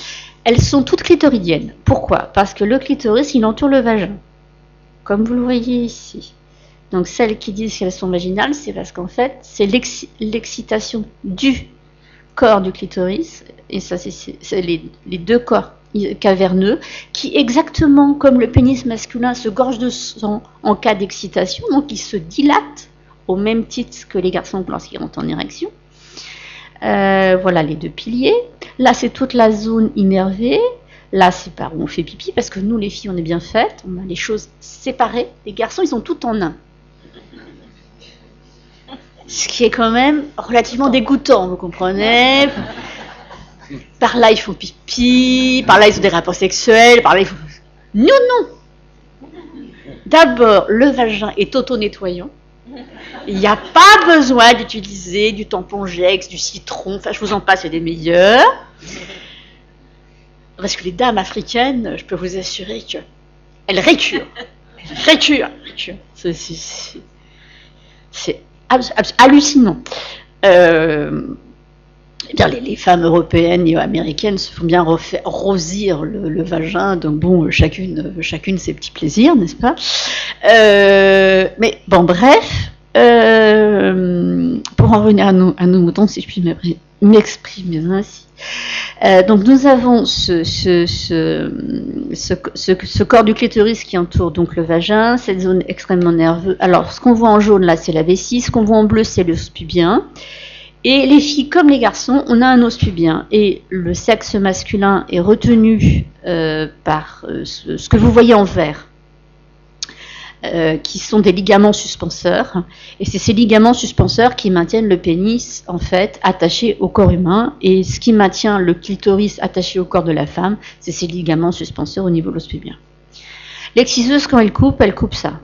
elles sont toutes clitoridiennes. Pourquoi ? Parce que le clitoris, il entoure le vagin, comme vous le voyez ici. Donc celles qui disent qu'elles sont vaginales, c'est parce qu'en fait, c'est l'excitation du corps du clitoris, et ça c'est les deux corps caverneux, qui exactement comme le pénis masculin se gorge de sang en cas d'excitation, donc ils se dilatent au même titre que les garçons lorsqu'ils rentrent en érection. Voilà les deux piliers. Là, c'est toute la zone innervée. Là, c'est par où on fait pipi, parce que nous, les filles, on est bien faites. On a les choses séparées. Les garçons, ils ont tout en un. Ce qui est quand même relativement dégoûtant, vous comprenez ? Par là, ils font pipi. Par là, ils ont des rapports sexuels. Par là, ils font... Non. D'abord, le vagin est auto-nettoyant. Il n'y a pas besoin d'utiliser du tampon Gex, du citron, enfin je vous en passe, c'est des meilleurs. Parce que les dames africaines, je peux vous assurer qu'elles récurent. C'est hallucinant. Bien, les femmes européennes et américaines se font bien rosir le vagin, donc bon, chacune ses petits plaisirs, n'est-ce pas ? Mais bon, bref, pour en revenir à nos moutons, si je puis m'exprimer ainsi. Donc nous avons ce corps du clitoris qui entoure donc le vagin, cette zone extrêmement nerveuse. Alors, ce qu'on voit en jaune là, c'est la vessie, ce qu'on voit en bleu, c'est l'os pubien. Et les filles comme les garçons, on a un os pubien. Et le sexe masculin est retenu par ce que vous voyez en vert, qui sont des ligaments suspenseurs. Et c'est ces ligaments suspenseurs qui maintiennent le pénis, en fait, attaché au corps humain. Et ce qui maintient le clitoris attaché au corps de la femme, c'est ces ligaments suspenseurs au niveau de l'os pubien. L'exciseuse, quand elle coupe ça.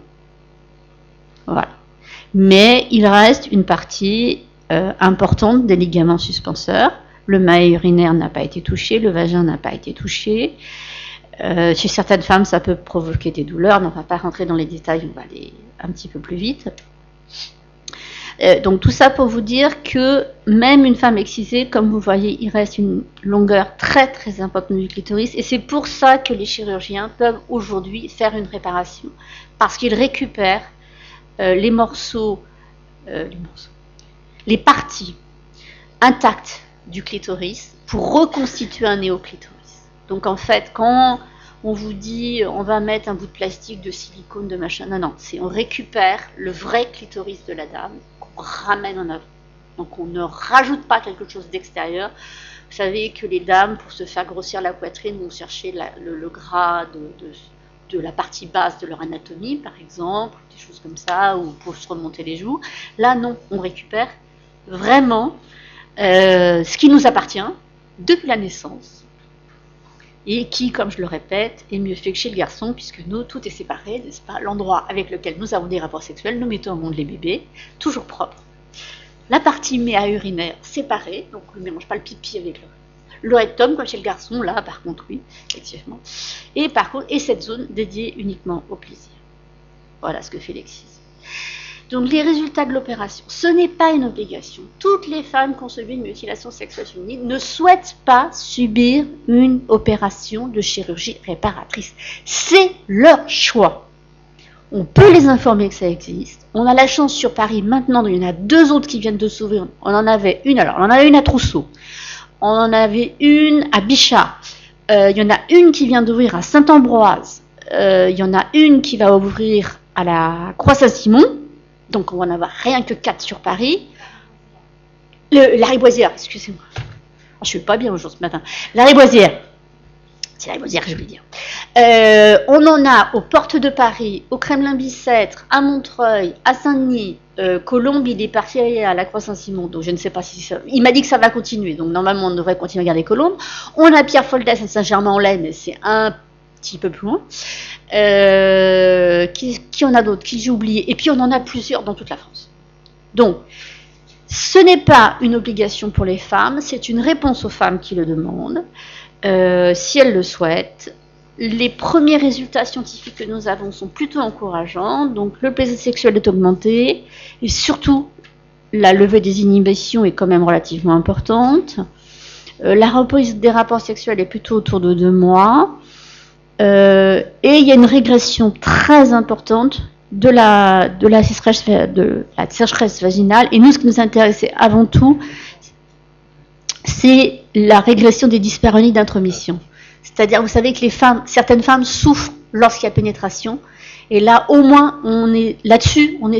Voilà. Mais il reste une partie importante des ligaments suspenseurs. Le maillet urinaire n'a pas été touché, le vagin n'a pas été touché. Chez certaines femmes, ça peut provoquer des douleurs, mais on ne va pas rentrer dans les détails, on va aller un petit peu plus vite. Donc tout ça pour vous dire que même une femme excisée, comme vous voyez, il reste une longueur très très importante du clitoris, et c'est pour ça que les chirurgiens peuvent aujourd'hui faire une réparation, parce qu'ils récupèrent les les parties intactes du clitoris pour reconstituer un néoclitoris. Donc en fait, quand on vous dit on va mettre un bout de plastique, de silicone, de machin, non, on récupère le vrai clitoris de la dame, qu'on ramène en avant. Donc on ne rajoute pas quelque chose d'extérieur. Vous savez que les dames, pour se faire grossir la poitrine, vont chercher le gras de la partie basse de leur anatomie, par exemple, des choses comme ça, ou pour se remonter les joues. Là, non, on récupère vraiment ce qui nous appartient depuis la naissance, et qui, comme je le répète, est mieux fait que chez le garçon, puisque nous, tout est séparé, n'est-ce pas? L'endroit avec lequel nous avons des rapports sexuels, nous mettons au monde les bébés, toujours propres. La partie méa urinaire séparée, donc on ne mélange pas le pipi avec le rectum, comme chez le garçon, là, par contre, oui, effectivement. Et cette zone dédiée uniquement au plaisir. Voilà ce que fait l'excision. Donc les résultats de l'opération, ce n'est pas une obligation. Toutes les femmes qui ont subi une mutilation sexuelle féminine ne souhaitent pas subir une opération de chirurgie réparatrice. C'est leur choix. On peut les informer que ça existe. On a la chance sur Paris maintenant, il y en a 2 autres qui viennent de s'ouvrir. On en avait une à Trousseau. On en avait une à Bichat. Il y en a une qui vient d'ouvrir à Saint-Ambroise. Il y en a une qui va ouvrir à la Croix-Saint-Simon. Donc on va en avoir rien que 4 sur Paris. La Riboisière, excusez-moi. Je ne suis pas bien aujourd'hui ce matin. La Riboisière. C'est la Riboisière que je voulais dire. On en a aux portes de Paris, au Kremlin-Bicêtre, à Montreuil, à Saint-Denis. Colombe, il est parti à la Croix-Saint-Simon, donc je ne sais pas si ça... Il m'a dit que ça va continuer, donc normalement on devrait continuer à garder Colombe. On a Pierre-Foldès à Saint-Germain-en-Laye, mais c'est un petit peu plus loin. Qui en a d'autres, qui j'ai oublié. Et puis on en a plusieurs dans toute la France. Donc, ce n'est pas une obligation pour les femmes, c'est une réponse aux femmes qui le demandent, si elles le souhaitent. Les premiers résultats scientifiques que nous avons sont plutôt encourageants. Donc le plaisir sexuel est augmenté, et surtout la levée des inhibitions est quand même relativement importante. La reprise des rapports sexuels est plutôt autour de 2 mois. Et il y a une régression très importante de la sécheresse vaginale. Et nous, ce qui nous intéressait avant tout, c'est la régression des dyspareunies d'intromission. C'est-à-dire, vous savez que certaines femmes souffrent lorsqu'il y a pénétration. Et là, au moins, on est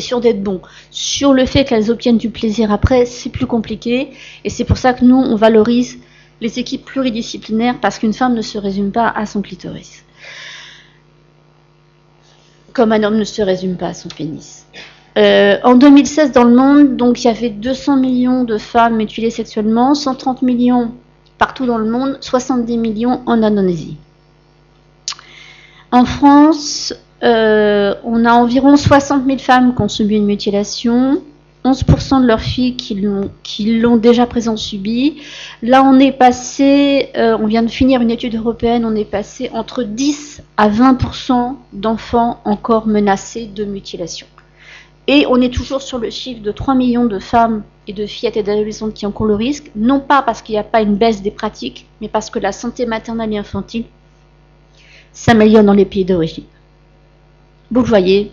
sûr d'être bon. Sur le fait qu'elles obtiennent du plaisir après, c'est plus compliqué. Et c'est pour ça que nous, on valorise les équipes pluridisciplinaires, parce qu'une femme ne se résume pas à son clitoris. Comme un homme ne se résume pas à son pénis. En 2016, dans le monde, donc, il y avait 200 millions de femmes mutilées sexuellement, 130 millions partout dans le monde, 70 millions en Indonésie. En France, on a environ 60 000 femmes qui ont subi une mutilation, 11% de leurs filles qui l'ont déjà présent subi. Là, on est passé, on vient de finir une étude européenne, on est passé entre 10 à 20% d'enfants encore menacés de mutilation. Et on est toujours sur le chiffre de 3 millions de femmes et de fillettes et d'adolescentes qui encourent le risque, non pas parce qu'il n'y a pas une baisse des pratiques, mais parce que la santé maternelle et infantile s'améliore dans les pays d'origine. Vous le voyez,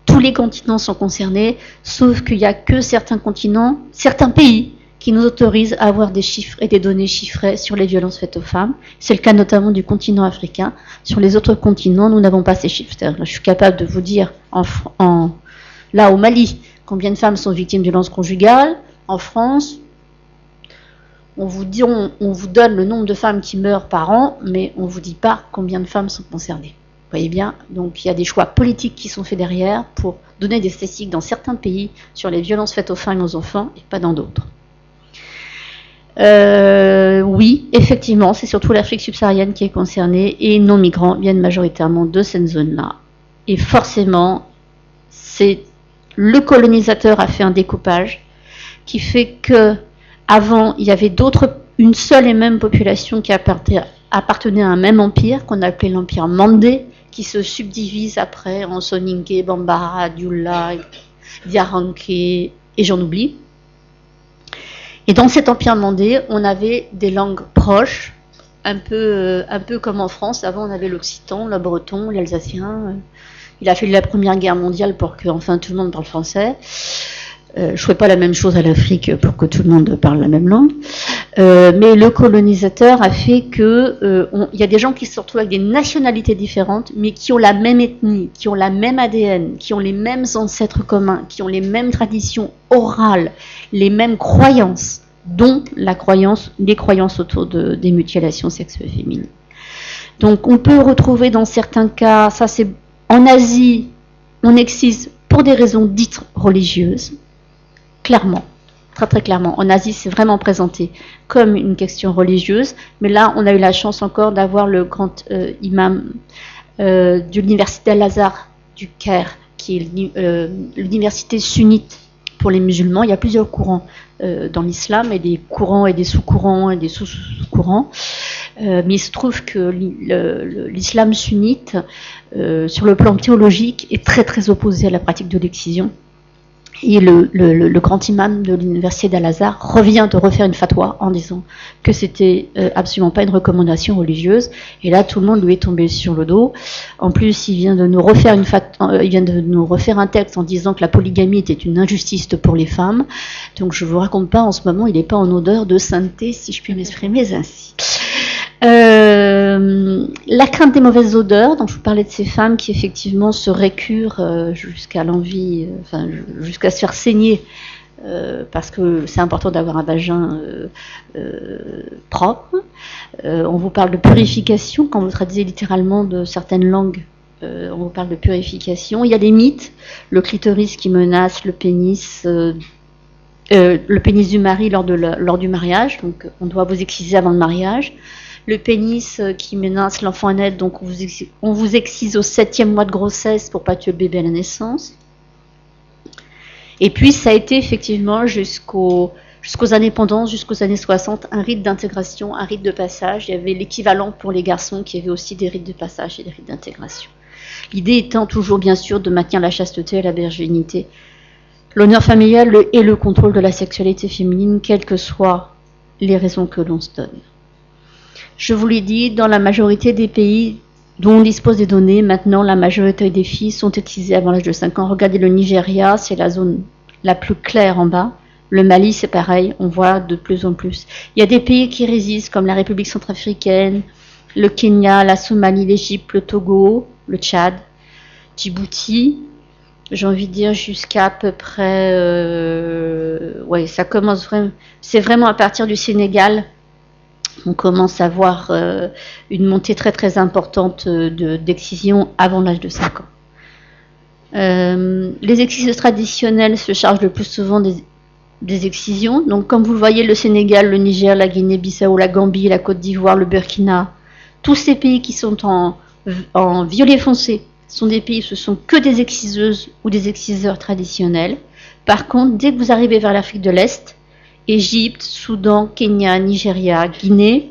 tous les continents sont concernés, sauf qu'il n'y a que certains continents, certains pays qui nous autorisent à avoir des chiffres et des données chiffrées sur les violences faites aux femmes. C'est le cas notamment du continent africain. Sur les autres continents, nous n'avons pas ces chiffres. Je suis capable de vous dire, là au Mali, combien de femmes sont victimes de violences conjugales. En France, on vous donne le nombre de femmes qui meurent par an, mais on ne vous dit pas combien de femmes sont concernées. Vous voyez bien, donc il y a des choix politiques qui sont faits derrière pour donner des statistiques dans certains pays sur les violences faites aux femmes et aux enfants, et pas dans d'autres. Oui, effectivement, c'est surtout l'Afrique subsaharienne qui est concernée, et non migrants viennent majoritairement de cette zone-là. Et forcément, le colonisateur a fait un découpage qui fait que avant, il y avait une seule et même population qui appartenait à un même empire, qu'on appelait l'empire Mandé, qui se subdivise après en Soninké, Bambara, Dioula, Diarranké, et j'en oublie. Et dans cet empire mandé, on avait des langues proches, un peu comme en France. Avant, on avait l'occitan, le breton, l'alsacien. Il a fallu la Première Guerre mondiale pour que enfin tout le monde parle français. Je ne ferai pas la même chose à l'Afrique pour que tout le monde parle la même langue. Mais le colonisateur a fait que il y a des gens qui se retrouvent avec des nationalités différentes, mais qui ont la même ethnie, qui ont la même ADN, qui ont les mêmes ancêtres communs, qui ont les mêmes traditions orales, les mêmes croyances, dont les croyances autour des mutilations sexuelles féminines. Donc on peut retrouver dans certains cas, ça c'est en Asie, on excise pour des raisons dites religieuses, clairement, très très clairement. En Asie, c'est vraiment présenté comme une question religieuse, mais là, on a eu la chance encore d'avoir le grand imam de l'université Al-Azhar du Caire, qui est l'université sunnite pour les musulmans. Il y a plusieurs courants dans l'islam, et des courants et des sous-courants et des sous-sous-courants. Mais il se trouve que l'islam sunnite, sur le plan théologique, est très très opposé à la pratique de l'excision. Et le grand imam de l'université d'Al-Azhar revient de refaire une fatwa en disant que c'était absolument pas une recommandation religieuse. Et là, tout le monde lui est tombé sur le dos. En plus, il vient de nous refaire un texte en disant que la polygamie était une injustice pour les femmes. Donc, je vous raconte pas, en ce moment, il n'est pas en odeur de sainteté, si je puis m'exprimer ainsi. La crainte des mauvaises odeurs, donc je vous parlais de ces femmes qui effectivement se récurent jusqu'à l'envie, jusqu'à se faire saigner, parce que c'est important d'avoir un vagin propre. On vous parle de purification, quand vous traduisez littéralement de certaines langues, on vous parle de purification. Il y a des mythes, le clitoris qui menace le pénis du mari lors du mariage, donc on doit vous exciser avant le mariage. Le pénis qui menace l'enfant à naître, donc on vous excise au 7e mois de grossesse pour ne pas tuer le bébé à la naissance. Et puis ça a été effectivement jusqu'aux indépendances, jusqu'aux années 60, un rite d'intégration, un rite de passage. Il y avait l'équivalent pour les garçons qui avaient aussi des rites de passage et des rites d'intégration. L'idée étant toujours bien sûr de maintenir la chasteté et la virginité, l'honneur familial et le contrôle de la sexualité féminine, quelles que soient les raisons que l'on se donne. Je vous l'ai dit, dans la majorité des pays dont on dispose des données, maintenant la majorité des filles sont excisées avant l'âge de 5 ans. Regardez le Nigeria, c'est la zone la plus claire en bas. Le Mali, c'est pareil, on voit de plus en plus. Il y a des pays qui résistent, comme la République centrafricaine, le Kenya, la Somalie, l'Égypte, le Togo, le Tchad, Djibouti. J'ai envie de dire jusqu'à peu près... ça commence vraiment... C'est vraiment à partir du Sénégal, on commence à voir une montée très très importante d'excision avant l'âge de 5 ans. Les exciseurs traditionnels se chargent le plus souvent des excisions. Donc comme vous le voyez, le Sénégal, le Niger, la Guinée-Bissau, la Gambie, la Côte d'Ivoire, le Burkina, tous ces pays qui sont en violet foncé sont des pays où ce sont que des exciseuses ou des exciseurs traditionnels. Par contre, dès que vous arrivez vers l'Afrique de l'Est, Égypte, Soudan, Kenya, Nigeria, Guinée,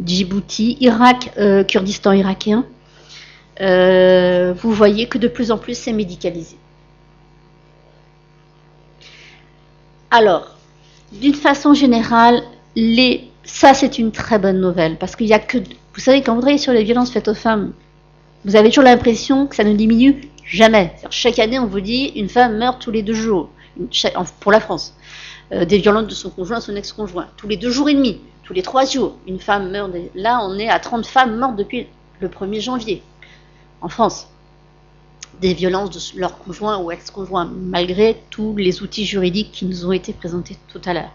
Djibouti, Irak, Kurdistan irakien, vous voyez que de plus en plus c'est médicalisé. Alors, d'une façon générale, ça c'est une très bonne nouvelle, parce qu'il y a que... Vous savez, quand vous travaillez sur les violences faites aux femmes, vous avez toujours l'impression que ça ne diminue jamais. Chaque année, on vous dit, une femme meurt tous les 2 jours, pour la France. Des violences de son conjoint à son ex-conjoint. Tous les 2 jours et demi, tous les 3 jours, une femme meurt. Là, on est à 30 femmes mortes depuis le 1er janvier, en France. Des violences de leur conjoint ou ex-conjoint, malgré tous les outils juridiques qui nous ont été présentés tout à l'heure.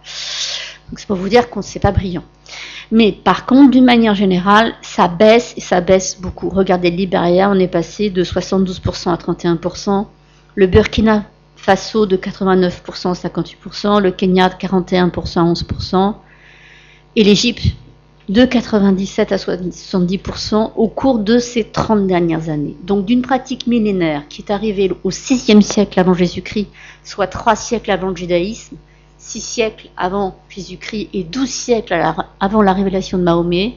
Donc c'est pour vous dire qu'on c'est pas brillant. Mais par contre, d'une manière générale, ça baisse, et ça baisse beaucoup. Regardez le Libéria, on est passé de 72% à 31%. Le Burkina Faso de 89% à 58%, le Kenya de 41% à 11%, et l'Égypte de 97 à 70% au cours de ces 30 dernières années. Donc d'une pratique millénaire qui est arrivée au 6e siècle avant Jésus-Christ, soit 3 siècles avant le judaïsme, 6 siècles avant Jésus-Christ et 12 siècles avant la révélation de Mahomet,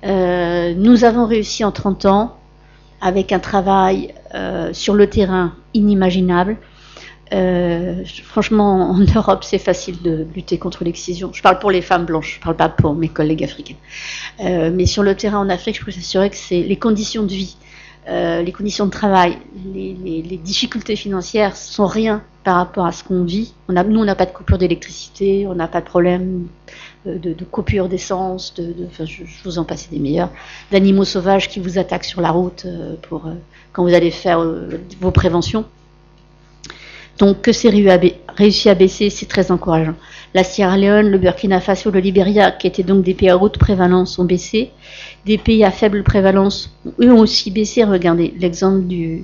nous avons réussi en 30 ans, avec un travail sur le terrain inimaginable, Franchement, en Europe, c'est facile de lutter contre l'excision. Je parle pour les femmes blanches, je ne parle pas pour mes collègues africaines. Mais sur le terrain en Afrique, je peux vous assurer que c'est les conditions de vie, les conditions de travail, les difficultés financières sont rien par rapport à ce qu'on vit. Nous, on n'a pas de coupure d'électricité, on n'a pas de problème de coupure d'essence, je vous en passe des meilleurs, d'animaux sauvages qui vous attaquent sur la route quand vous allez faire vos préventions. Donc que c'est réussi à baisser, c'est très encourageant. La Sierra Leone, le Burkina Faso, le Libéria, qui étaient donc des pays à haute prévalence, ont baissé. Des pays à faible prévalence, eux ont aussi baissé. Regardez l'exemple de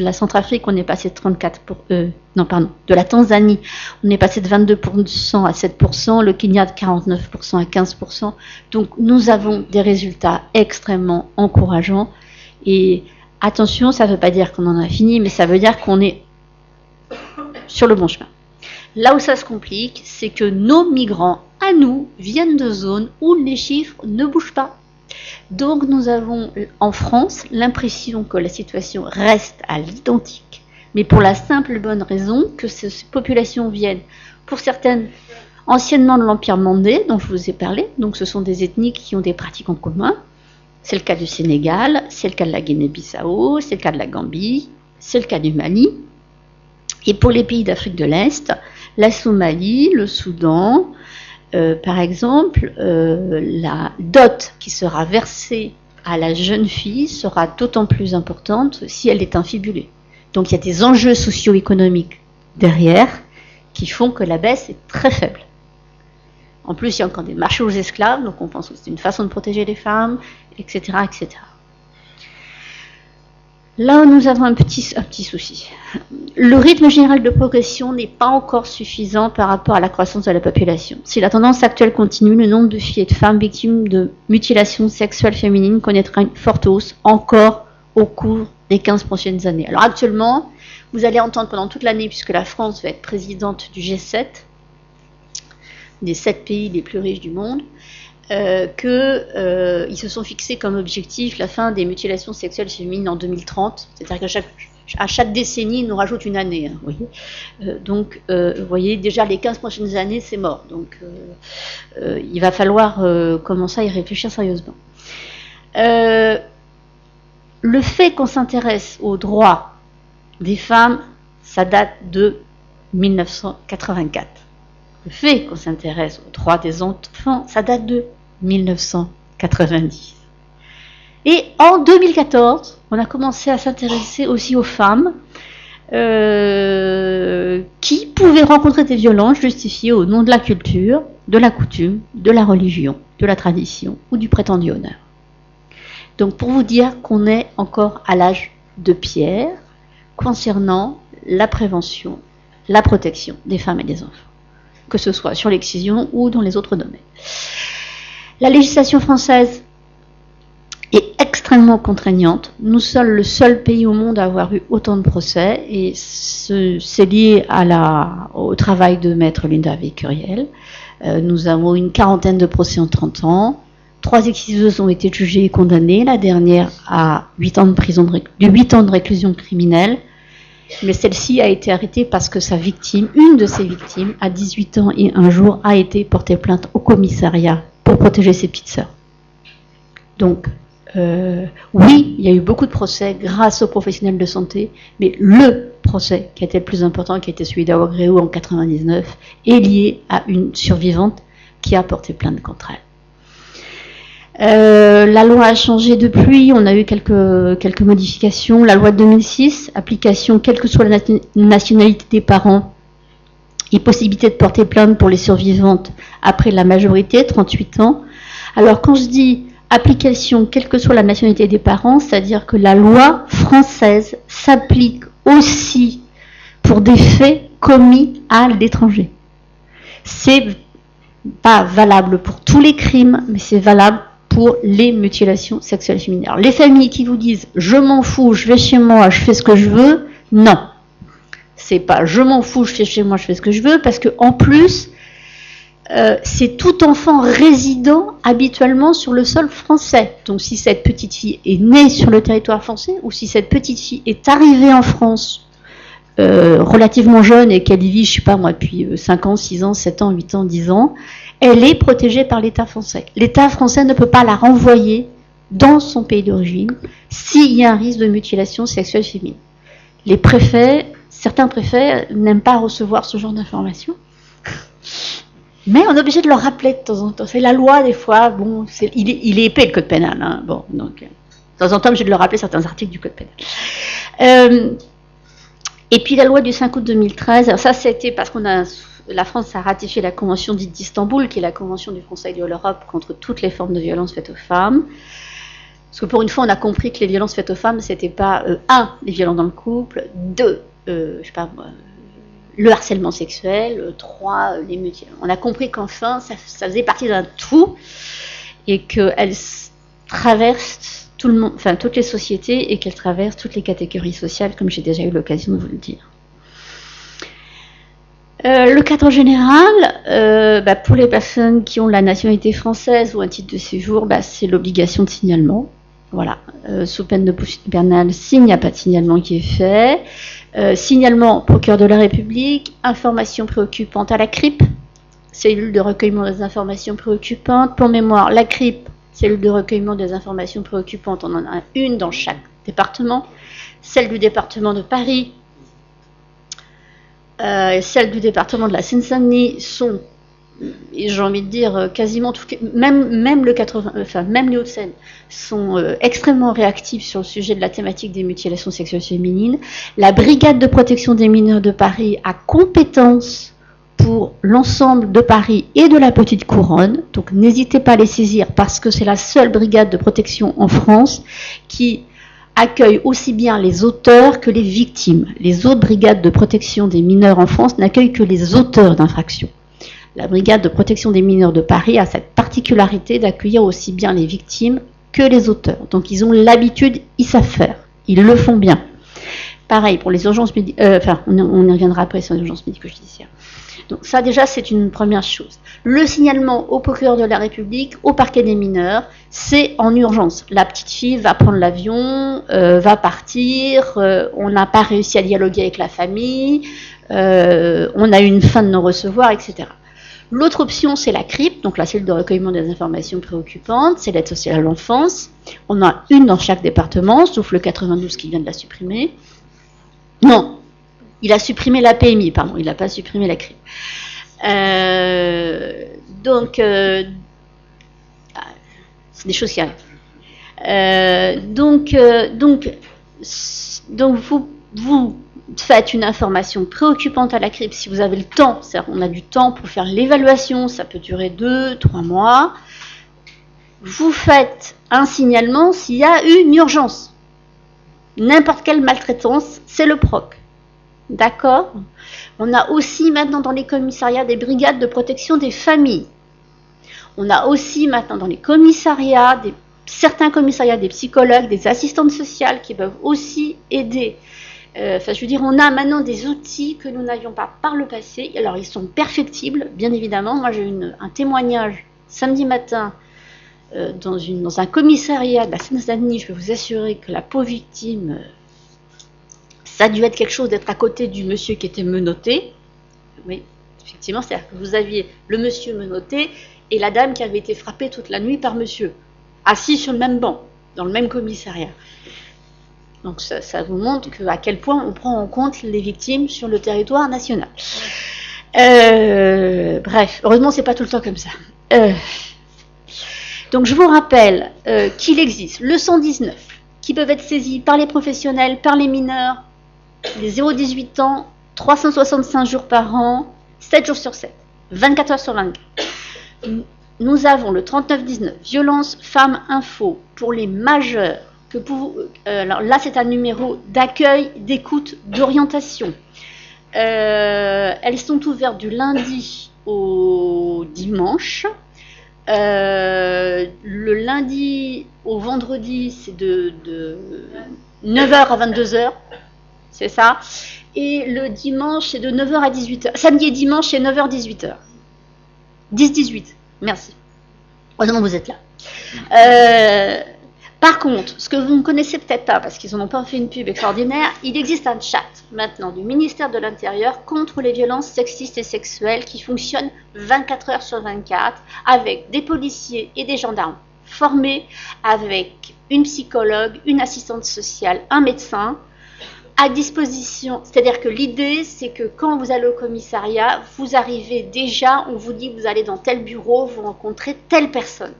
la Centrafrique, on est passé de de la Tanzanie, on est passé de 22% à 7%, le Kenya de 49% à 15%. Donc nous avons des résultats extrêmement encourageants. Et attention, ça ne veut pas dire qu'on en a fini, mais ça veut dire qu'on est sur le bon chemin. Là où ça se complique, c'est que nos migrants, à nous, viennent de zones où les chiffres ne bougent pas. Donc nous avons en France l'impression que la situation reste à l'identique, mais pour la simple et bonne raison que ces populations viennent, pour certaines, anciennement de l'Empire mandé, dont je vous ai parlé, donc ce sont des ethnies qui ont des pratiques en commun. C'est le cas du Sénégal, c'est le cas de la Guinée-Bissau, c'est le cas de la Gambie, c'est le cas du Mali. Et pour les pays d'Afrique de l'Est, la Somalie, le Soudan, par exemple, la dot qui sera versée à la jeune fille sera d'autant plus importante si elle est infibulée. Donc il y a des enjeux socio-économiques derrière qui font que la baisse est très faible. En plus, il y a encore des marchés aux esclaves, donc on pense que c'est une façon de protéger les femmes, etc., etc. Là, nous avons un petit souci. Le rythme général de progression n'est pas encore suffisant par rapport à la croissance de la population. Si la tendance actuelle continue, le nombre de filles et de femmes victimes de mutilations sexuelles féminines connaîtra une forte hausse encore au cours des 15 prochaines années. Alors actuellement, vous allez entendre pendant toute l'année, puisque la France va être présidente du G7, des 7 pays les plus riches du monde, qu'ils se sont fixés comme objectif la fin des mutilations sexuelles féminines en 2030. C'est-à-dire qu'à chaque décennie, ils nous rajoutent une année. Hein, vous voyez. Donc, vous voyez, déjà les 15 prochaines années, c'est mort. Donc, il va falloir commencer à y réfléchir sérieusement. Le fait qu'on s'intéresse aux droits des femmes, ça date de 1984. Le fait qu'on s'intéresse aux droits des enfants, ça date de 1990. Et en 2014, on a commencé à s'intéresser aussi aux femmes qui pouvaient rencontrer des violences justifiées au nom de la culture, de la coutume, de la religion, de la tradition ou du prétendu honneur. Donc pour vous dire qu'on est encore à l'âge de pierre concernant la prévention, la protection des femmes et des enfants, que ce soit sur l'excision ou dans les autres domaines. La législation française est extrêmement contraignante. Nous sommes le seul pays au monde à avoir eu autant de procès, et c'est lié au travail de maître Linda Vicuriel. Nous avons une quarantaine de procès en 30 ans. 3 exciseuses ont été jugées et condamnées, la dernière à 8 ans de réclusion criminelle. Mais celle-ci a été arrêtée parce que sa victime, une de ses victimes, à 18 ans et un jour, a été portée plainte au commissariat pour protéger ses petites sœurs. Donc, oui, il y a eu beaucoup de procès grâce aux professionnels de santé, mais le procès qui a été le plus important, qui a été celui d'Awa Gréou en 99, est lié à une survivante qui a porté plainte contre elle. La loi a changé depuis, on a eu quelques modifications. La loi de 2006, application quelle que soit la nationalité des parents et possibilité de porter plainte pour les survivantes après la majorité, 38 ans. Alors quand je dis application quelle que soit la nationalité des parents, c'est-à-dire que la loi française s'applique aussi pour des faits commis à l'étranger. C'est pas valable pour tous les crimes, mais c'est valable pour les mutilations sexuelles féminines. Alors, les familles qui vous disent « je m'en fous, je vais chez moi, je fais ce que je veux », non. C'est pas « je m'en fous, je fais chez moi, je fais ce que je veux », parce que en plus, c'est tout enfant résidant habituellement sur le sol français. Donc si cette petite fille est née sur le territoire français, ou si cette petite fille est arrivée en France relativement jeune et qu'elle y vit, je ne sais pas moi, depuis 5 ans, 6 ans, 7 ans, 8 ans, 10 ans, elle est protégée par l'État français. L'État français ne peut pas la renvoyer dans son pays d'origine s'il y a un risque de mutilation sexuelle féminine. Les préfets, certains préfets n'aiment pas recevoir ce genre d'informations, mais on est obligé de leur rappeler de temps en temps. C'est la loi des fois, bon, il est épais le code pénal, hein, bon, donc de temps en temps, je vais de leur rappeler certains articles du code pénal. Et puis la loi du 5 août 2013, alors ça c'était parce la France a ratifié la convention dite d'Istanbul, qui est la convention du Conseil de l'Europe contre toutes les formes de violences faites aux femmes. Parce que pour une fois, on a compris que les violences faites aux femmes, c'était pas les violences dans le couple, 2, je sais pas moi, le harcèlement sexuel, 3, les mutilations. On a compris qu'enfin, ça faisait partie d'un tout et qu'elle traverse tout le monde, enfin toutes les sociétés et qu'elle traverse toutes les catégories sociales, comme j'ai déjà eu l'occasion de vous le dire. Le cadre général, pour les personnes qui ont la nationalité française ou un titre de séjour, c'est l'obligation de signalement. Voilà, sous peine de poursuite pénale, s'il n'y a pas de signalement qui est fait. Signalement au procureur de la République, information préoccupante à la CRIP, cellule de recueillement des informations préoccupantes. Pour mémoire, la CRIP, cellule de recueillement des informations préoccupantes, on en a une dans chaque département. Celle du département de Paris, celle du département de la Seine-Saint-Denis sont, et j'ai envie de dire quasiment toutes, même les Hauts-de-Seine sont extrêmement réactifs sur le sujet de la thématique des mutilations sexuelles féminines. La brigade de protection des mineurs de Paris a compétence pour l'ensemble de Paris et de la Petite Couronne, donc n'hésitez pas à les saisir parce que c'est la seule brigade de protection en France qui accueille aussi bien les auteurs que les victimes. Les autres brigades de protection des mineurs en France n'accueillent que les auteurs d'infractions. La brigade de protection des mineurs de Paris a cette particularité d'accueillir aussi bien les victimes que les auteurs. Donc ils ont l'habitude, ils savent faire, ils le font bien. Pareil pour les urgences médicales, on y reviendra après sur les urgences médico-judiciaires. Donc ça déjà c'est une première chose. Le signalement au procureur de la République, au parquet des mineurs, c'est en urgence. La petite fille va prendre l'avion, va partir, on n'a pas réussi à dialoguer avec la famille, on a eu une fin de non-recevoir, etc. L'autre option, c'est la CRIP, donc la cellule de recueillement des informations préoccupantes, c'est l'aide sociale à l'enfance. On en a une dans chaque département, sauf le 92 qui vient de la supprimer. Non, il a supprimé la PMI, pardon, il n'a pas supprimé la CRIP. Donc, c'est des choses qui arrivent. Donc vous faites une information préoccupante à la CRIP si vous avez le temps. On a du temps pour faire l'évaluation, ça peut durer 2-3 mois. Vous faites un signalement s'il y a une urgence. N'importe quelle maltraitance, c'est le PROC. D'accord ? On a aussi maintenant dans les commissariats des brigades de protection des familles. On a aussi maintenant dans les commissariats, certains commissariats, des psychologues, des assistantes sociales qui peuvent aussi aider. On a maintenant des outils que nous n'avions pas par le passé. Alors, ils sont perfectibles, bien évidemment. Moi, j'ai eu un témoignage samedi matin dans un commissariat de la Seine-Saint-Denis. Je peux vous assurer que la pauvre victime, ça a dû être quelque chose d'être à côté du monsieur qui était menotté. Oui, effectivement, c'est-à-dire que vous aviez le monsieur menotté et la dame qui avait été frappée toute la nuit par monsieur, assis sur le même banc, dans le même commissariat. Donc ça vous montre à quel point on prend en compte les victimes sur le territoire national. Bref, heureusement c'est pas tout le temps comme ça. Donc je vous rappelle qu'il existe le 119, qui peuvent être saisis par les professionnels, par les mineurs, les 0-18 ans, 365 jours par an, 7 jours sur 7, 24 heures sur 24. Nous avons le 3919, violence femmes info, pour les majeurs. Alors là, c'est un numéro d'accueil, d'écoute, d'orientation. Elles sont ouvertes du lundi au dimanche. Le lundi au vendredi, c'est de 9h à 22h. C'est ça. Et le dimanche, c'est de 9h à 18h. Samedi et dimanche, c'est 9h, 18h. 10-18. Merci. Heureusement, vous êtes là. Par contre, ce que vous ne connaissez peut-être pas, parce qu'ils n'en ont pas fait une pub extraordinaire, il existe un chat maintenant du ministère de l'Intérieur contre les violences sexistes et sexuelles qui fonctionne 24 heures sur 24 avec des policiers et des gendarmes formés, avec une psychologue, une assistante sociale, un médecin à disposition. C'est-à-dire que l'idée, c'est que quand vous allez au commissariat, vous arrivez déjà, on vous dit que vous allez dans tel bureau, vous rencontrez telle personne.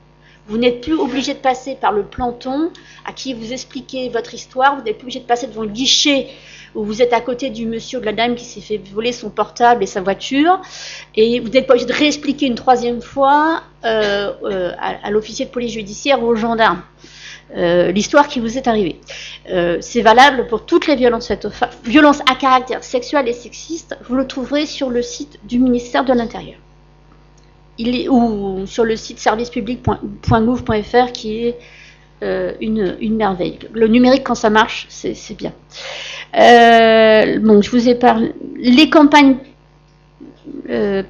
Vous n'êtes plus obligé de passer par le planton à qui vous expliquez votre histoire. Vous n'êtes plus obligé de passer devant le guichet où vous êtes à côté du monsieur ou de la dame qui s'est fait voler son portable et sa voiture. Et vous n'êtes pas obligé de réexpliquer une troisième fois à l'officier de police judiciaire ou au gendarme l'histoire qui vous est arrivée. C'est valable pour toutes les violences faites aux femmes. Violences à caractère sexuel et sexiste, vous le trouverez sur le site du ministère de l'Intérieur. Ou sur le site servicepublic.gouv.fr qui est une merveille. Le numérique, quand ça marche, c'est bien. Bon, je vous ai parlé. Les campagnes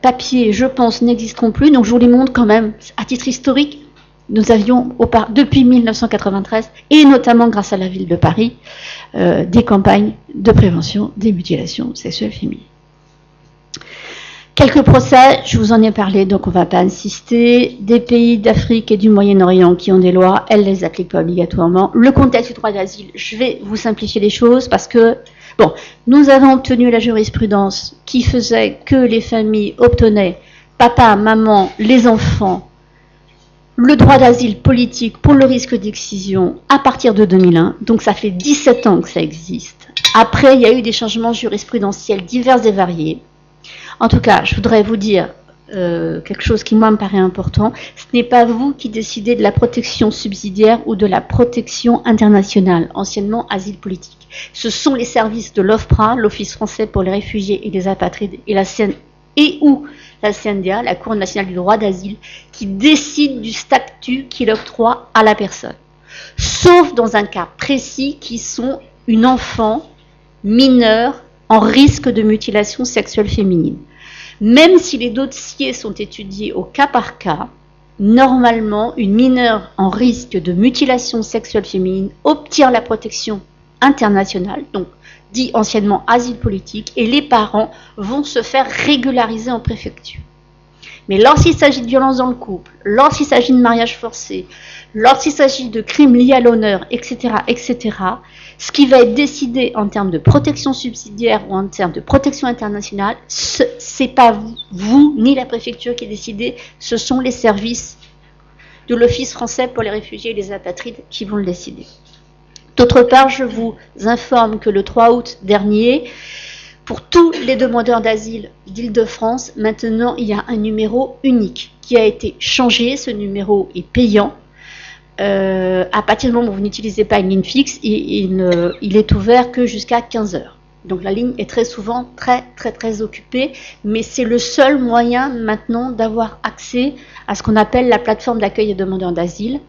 papier, je pense, n'existeront plus. Donc, je vous les montre quand même à titre historique. Nous avions, depuis 1993, et notamment grâce à la ville de Paris, des campagnes de prévention des mutilations sexuelles féminines. Quelques procès, je vous en ai parlé, donc on ne va pas insister. Des pays d'Afrique et du Moyen-Orient qui ont des lois, elles ne les appliquent pas obligatoirement. Le contexte du droit d'asile, je vais vous simplifier les choses parce que, bon, nous avons obtenu la jurisprudence qui faisait que les familles obtenaient, papa, maman, les enfants, le droit d'asile politique pour le risque d'excision à partir de 2001. Donc ça fait 17 ans que ça existe. Après, il y a eu des changements jurisprudentiels divers et variés. En tout cas, je voudrais vous dire quelque chose qui, moi, me paraît important. Ce n'est pas vous qui décidez de la protection subsidiaire ou de la protection internationale, anciennement asile politique. Ce sont les services de l'OFPRA, l'Office français pour les réfugiés et les apatrides, ou la CNDA, la Cour nationale du droit d'asile, qui décident du statut qu'il octroie à la personne. Sauf dans un cas précis qui sont une enfant mineure en risque de mutilation sexuelle féminine. Même si les dossiers sont étudiés au cas par cas, normalement, une mineure en risque de mutilation sexuelle féminine obtient la protection internationale, donc dit anciennement asile politique, et les parents vont se faire régulariser en préfecture. Mais lorsqu'il s'agit de violence dans le couple, lorsqu'il s'agit de mariage forcé, lorsqu'il s'agit de crimes liés à l'honneur, etc., ce qui va être décidé en termes de protection subsidiaire ou en termes de protection internationale, c'est pas vous ni la préfecture qui décidez, ce sont les services de l'Office français pour les réfugiés et les apatrides qui vont le décider. D'autre part, je vous informe que le 3 août dernier, pour tous les demandeurs d'asile d'Île-de-France, maintenant il y a un numéro unique qui a été changé. Ce numéro est payant. À partir du moment où vous n'utilisez pas une ligne fixe, il est ouvert que jusqu'à 15 heures. Donc la ligne est très souvent très occupée, mais c'est le seul moyen maintenant d'avoir accès à ce qu'on appelle la plateforme d'accueil des demandeurs d'asile.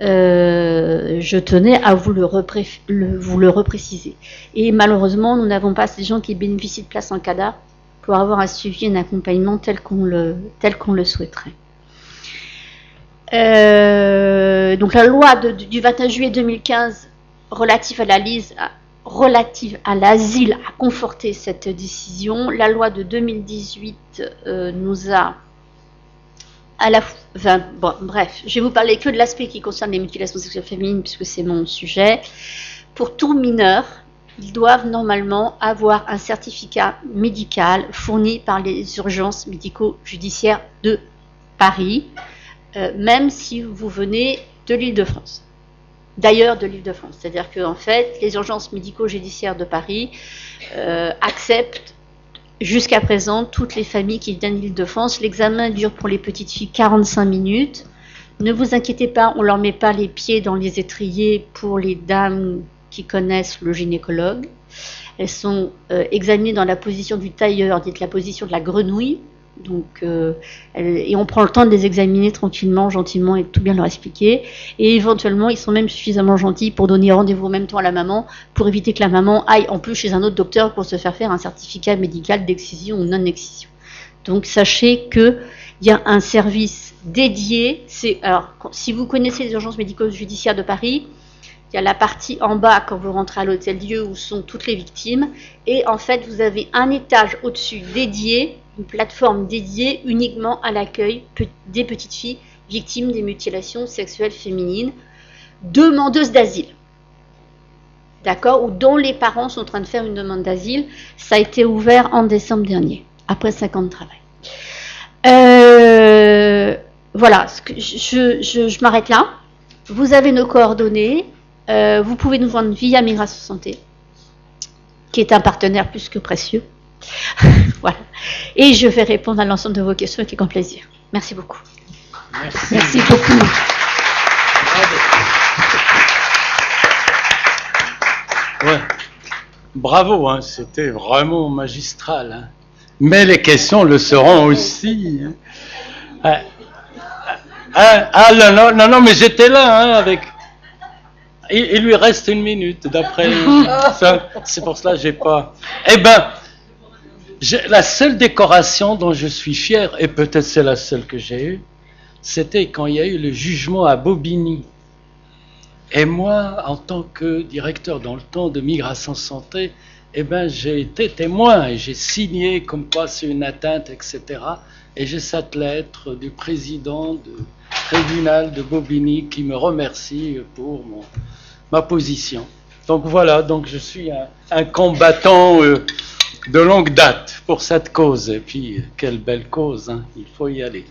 Je tenais à vous le repréciser. Et malheureusement, nous n'avons pas ces gens qui bénéficient de places en CADA pour avoir un suivi et un accompagnement tel qu'on le souhaiterait. Donc la loi du 21 juillet 2015 relative à l'asile a conforté cette décision. La loi de 2018 nous a bref, je vais vous parler que de l'aspect qui concerne les mutilations sexuelles féminines puisque c'est mon sujet. Pour tout mineur, ils doivent normalement avoir un certificat médical fourni par les urgences médico-judiciaires de Paris, même si vous venez de l'Île-de-France. D'ailleurs, de l'Île-de-France. C'est-à-dire qu'en fait, les urgences médico-judiciaires de Paris acceptent jusqu'à présent toutes les familles qui viennent d'Île-de-France. L'examen dure pour les petites filles 45 minutes. Ne vous inquiétez pas, on ne leur met pas les pieds dans les étriers pour les dames qui connaissent le gynécologue. Elles sont examinées dans la position du tailleur, dite la position de la grenouille. Donc, et on prend le temps de les examiner tranquillement, gentiment et tout bien leur expliquer. Et éventuellement, ils sont même suffisamment gentils pour donner rendez-vous en même temps à la maman, pour éviter que la maman aille en plus chez un autre docteur pour se faire un certificat médical d'excision ou non-excision. Donc, sachez qu'il y a un service dédié. Alors, si vous connaissez les urgences médico-judiciaires de Paris, Il y a la partie en bas quand vous rentrez à l'Hôtel-Dieu où sont toutes les victimes. Et en fait, vous avez un étage au-dessus dédié, une plateforme dédiée uniquement à l'accueil des petites filles victimes des mutilations sexuelles féminines, demandeuses d'asile. D'accord, ou dont les parents sont en train de faire une demande d'asile. Ça a été ouvert en décembre dernier, après 5 ans de travail. Voilà, je m'arrête là. Vous avez nos coordonnées. Vous pouvez nous joindre via Migration Santé, qui est un partenaire plus que précieux. Voilà. Et je vais répondre à l'ensemble de vos questions avec grand plaisir. Merci beaucoup. Merci beaucoup. Ouais. Bravo, hein, c'était vraiment magistral. Hein. Mais les questions le seront aussi. Hein. Non, mais j'étais là, hein, avec... Il lui reste 1 minute, d'après... C'est pour cela que j'ai pas... Eh ben, la seule décoration dont je suis fier, et peut-être c'est la seule que j'ai eue, c'était quand il y a eu le jugement à Bobigny. Et moi, en tant que directeur dans le temps de Migration Santé, eh ben, j'ai été témoin et j'ai signé comme quoi c'est une atteinte, etc. Et j'ai cette lettre du président du tribunal de Bobigny qui me remercie pour ma position. Donc voilà, donc je suis un combattant de longue date pour cette cause. Et puis, quelle belle cause, hein, il faut y aller.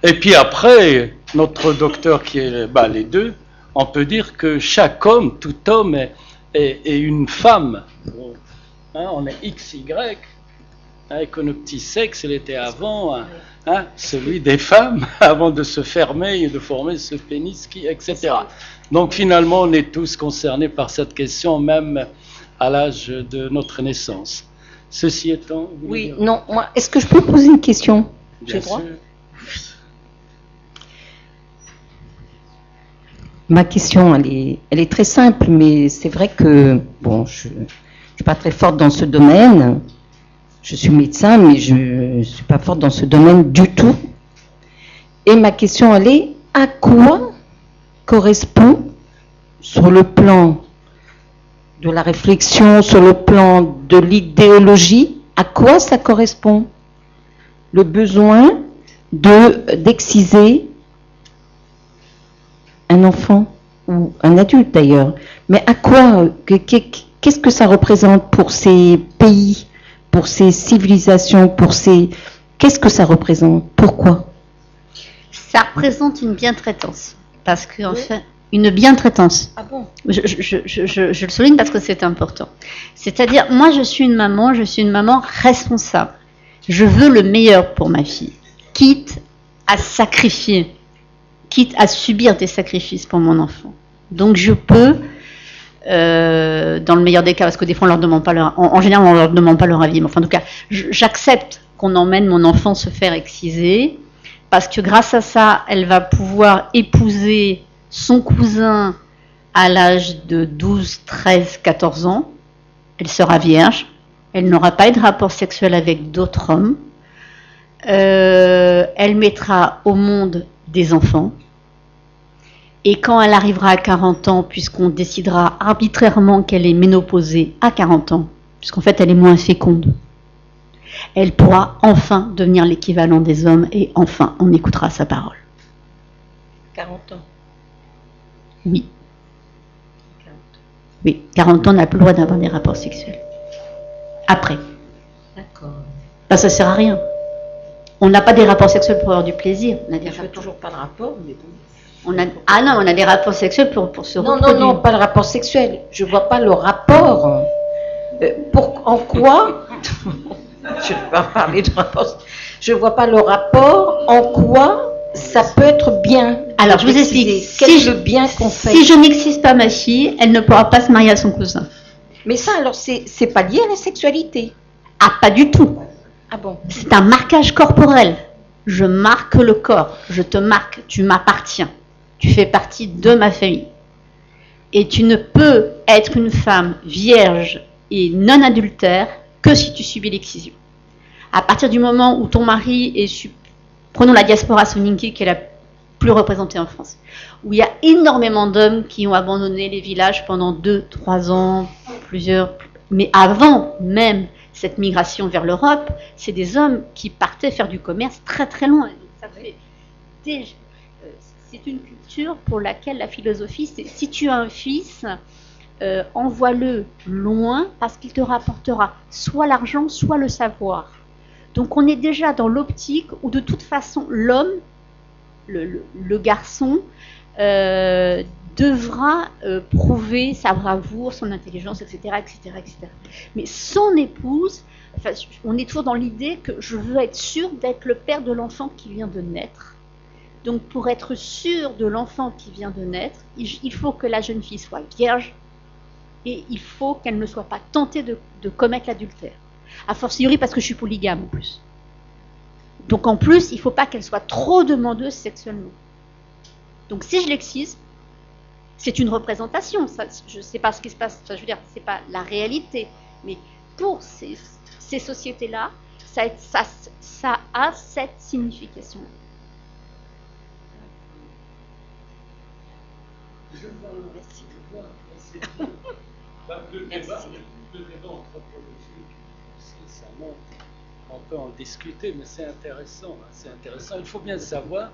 Et puis après, notre docteur qui est les deux, on peut dire que chaque homme, tout homme est une femme. Hein, on est XY, hein, et que nos petits sexes, il était avant hein, celui des femmes, avant de se fermer et de former ce pénis, etc. Donc finalement, on est tous concernés par cette question, même à l'âge de notre naissance. Ceci étant... Oui, non, moi, est-ce que je peux poser une question? Bien sûr. Ma question, elle est très simple, mais c'est vrai que, bon, je ne suis pas très forte dans ce domaine. Je suis médecin, mais je ne suis pas forte dans ce domaine du tout. Et ma question, elle est, à quoi correspond, sur le plan de la réflexion, sur le plan de l'idéologie, à quoi ça correspond le besoin d'exciser un enfant ou un adulte d'ailleurs, mais à quoi, qu'est-ce que ça représente pour ces pays, pour ces civilisations, qu'est-ce que ça représente? Pourquoi? Ça représente une bientraitance, parce que en fait, une bientraitance. Ah bon? Je le souligne parce que c'est important. C'est-à-dire, moi je suis une maman responsable. Je veux le meilleur pour ma fille, quitte à sacrifier, quitte à subir des sacrifices pour mon enfant. Donc je peux, dans le meilleur des cas, parce que des fois on leur demande pas en général on leur demande pas leur avis, mais enfin en tout cas, j'accepte qu'on emmène mon enfant se faire exciser, parce que grâce à ça, elle va pouvoir épouser son cousin à l'âge de 12, 13, 14 ans. Elle sera vierge, elle n'aura pas eu de rapport sexuel avec d'autres hommes. Elle mettra au monde des enfants. Et quand elle arrivera à 40 ans, puisqu'on décidera arbitrairement qu'elle est ménopausée à 40 ans, puisqu'en fait elle est moins féconde, elle pourra enfin devenir l'équivalent des hommes et enfin on écoutera sa parole. 40 ans. Oui. 40 ans, on n'a plus le droit d'avoir des rapports sexuels. Après. D'accord. Ben, ça ne sert à rien. On n'a pas des rapports sexuels pour avoir du plaisir. On a des rapports. Toujours pas de rapport, mais bon. On a des rapports sexuels pour se reproduire. Non, pas le rapport sexuel. Je vois pas le rapport. En quoi je ne vais pas parler de rapport. Je vois pas le rapport. En quoi ça peut être bien. Alors, je vous explique. Quel est le bien qu'on fait? Si je n'excise pas ma fille, elle ne pourra pas se marier à son cousin. Mais ça, alors, c'est pas lié à la sexualité. Ah, pas du tout. Ah bon? C'est un marquage corporel. Je marque le corps. Je te marque. Tu m'appartiens. Tu fais partie de ma famille. Et tu ne peux être une femme vierge et non adultère que si tu subis l'excision. À partir du moment où ton mari est... Prenons la diaspora soninké, qui est la plus représenté en France, où il y a énormément d'hommes qui ont abandonné les villages pendant 2-3 ans, plusieurs. Mais avant même cette migration vers l'Europe, c'est des hommes qui partaient faire du commerce très très loin. Donc ça fait c'est une culture pour laquelle la philosophie, c'est si tu as un fils, envoie-le loin parce qu'il te rapportera soit l'argent, soit le savoir. Donc on est déjà dans l'optique où de toute façon l'homme, le garçon, devra prouver sa bravoure, son intelligence, etc., etc., etc. Mais son épouse, enfin, on est toujours dans l'idée que je veux être sûr d'être le père de l'enfant qui vient de naître. Donc pour être sûr de l'enfant qui vient de naître, il faut que la jeune fille soit vierge et il faut qu'elle ne soit pas tentée de commettre l'adultère. A fortiori parce que je suis polygame en plus. Donc en plus, il ne faut pas qu'elle soit trop demandeuse sexuellement. Donc si je l'excise, c'est une représentation. Ça, je ne sais pas ce qui se passe. Enfin, je veux dire, c'est pas la réalité. Mais pour ces sociétés-là, ça a cette signification. Le débat anthropologique, ça montre, on peut en discuter, mais c'est intéressant. C'est intéressant. Il faut bien savoir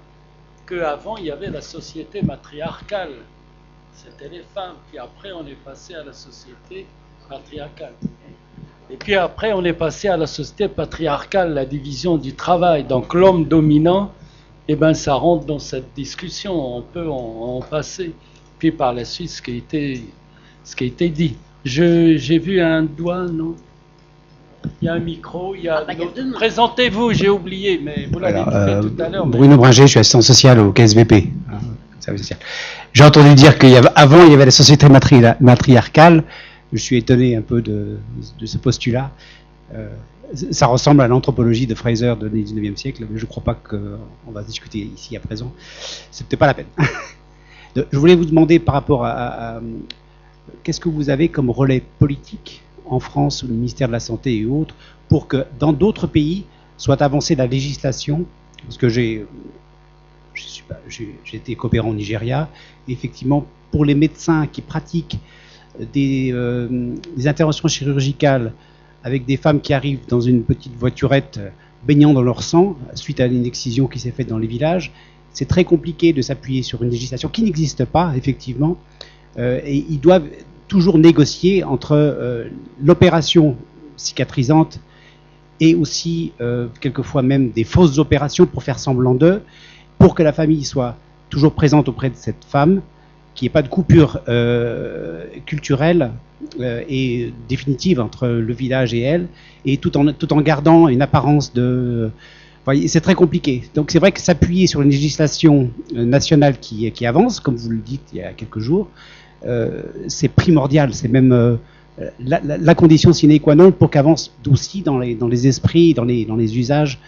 qu'avant, il y avait la société matriarcale. C'était les femmes. Puis après, on est passé à la société patriarcale. Et puis après, on est passé à la société patriarcale, la division du travail. Donc l'homme dominant, eh ben, ça rentre dans cette discussion. On peut en passer. Puis par la suite, ce qui a été dit. J'ai vu un doigt, non? Il y a un micro, il y a présentez-vous, j'ai oublié, mais vous l'avez fait tout à l'heure. Bruno Bringer, je suis assistant social au KSVP. J'ai entendu dire qu'avant, il y avait la société matriarcale. Je suis étonné un peu de ce postulat. Ça ressemble à l'anthropologie de Fraser du 19e siècle, mais je ne crois pas qu'on va discuter ici à présent. C'est peut-être pas la peine. Je voulais vous demander par rapport à qu'est-ce que vous avez comme relais politique en France, au ministère de la Santé et autres, pour que dans d'autres pays soit avancée la législation, parce que j'ai été coopérant au Nigeria, et effectivement, pour les médecins qui pratiquent des interventions chirurgicales avec des femmes qui arrivent dans une petite voiturette baignant dans leur sang, suite à une excision qui s'est faite dans les villages, c'est très compliqué de s'appuyer sur une législation qui n'existe pas, effectivement, et ils doivent toujours négocier entre l'opération cicatrisante et aussi quelquefois même des fausses opérations pour faire semblant d'eux, pour que la famille soit toujours présente auprès de cette femme, qu'il n'y ait pas de coupure culturelle et définitive entre le village et elle, et tout en gardant une apparence de... C'est très compliqué. Donc c'est vrai que s'appuyer sur une législation nationale qui avance, comme vous le dites il y a quelques jours, c'est primordial. C'est même la condition sine qua non pour qu'avance aussi dans les esprits, dans les usages,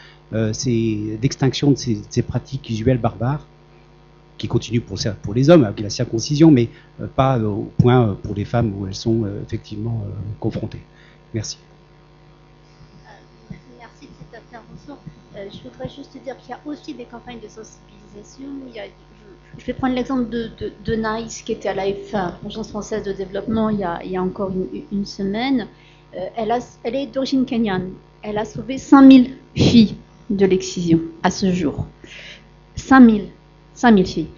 c'est l'extinction de ces pratiques usuelles barbares qui continuent pour les hommes avec la circoncision, mais pas au point pour les femmes où elles sont effectivement confrontées. Merci. Merci de cette intervention. Je voudrais juste dire qu'il y a aussi des campagnes de sensibilisation. Je vais prendre l'exemple de Naïs, qui était à l'AFA, l'Agence française de développement, il y a encore une semaine. Elle est d'origine kenyane. Elle a sauvé 5000 filles de l'excision à ce jour. 5000 filles.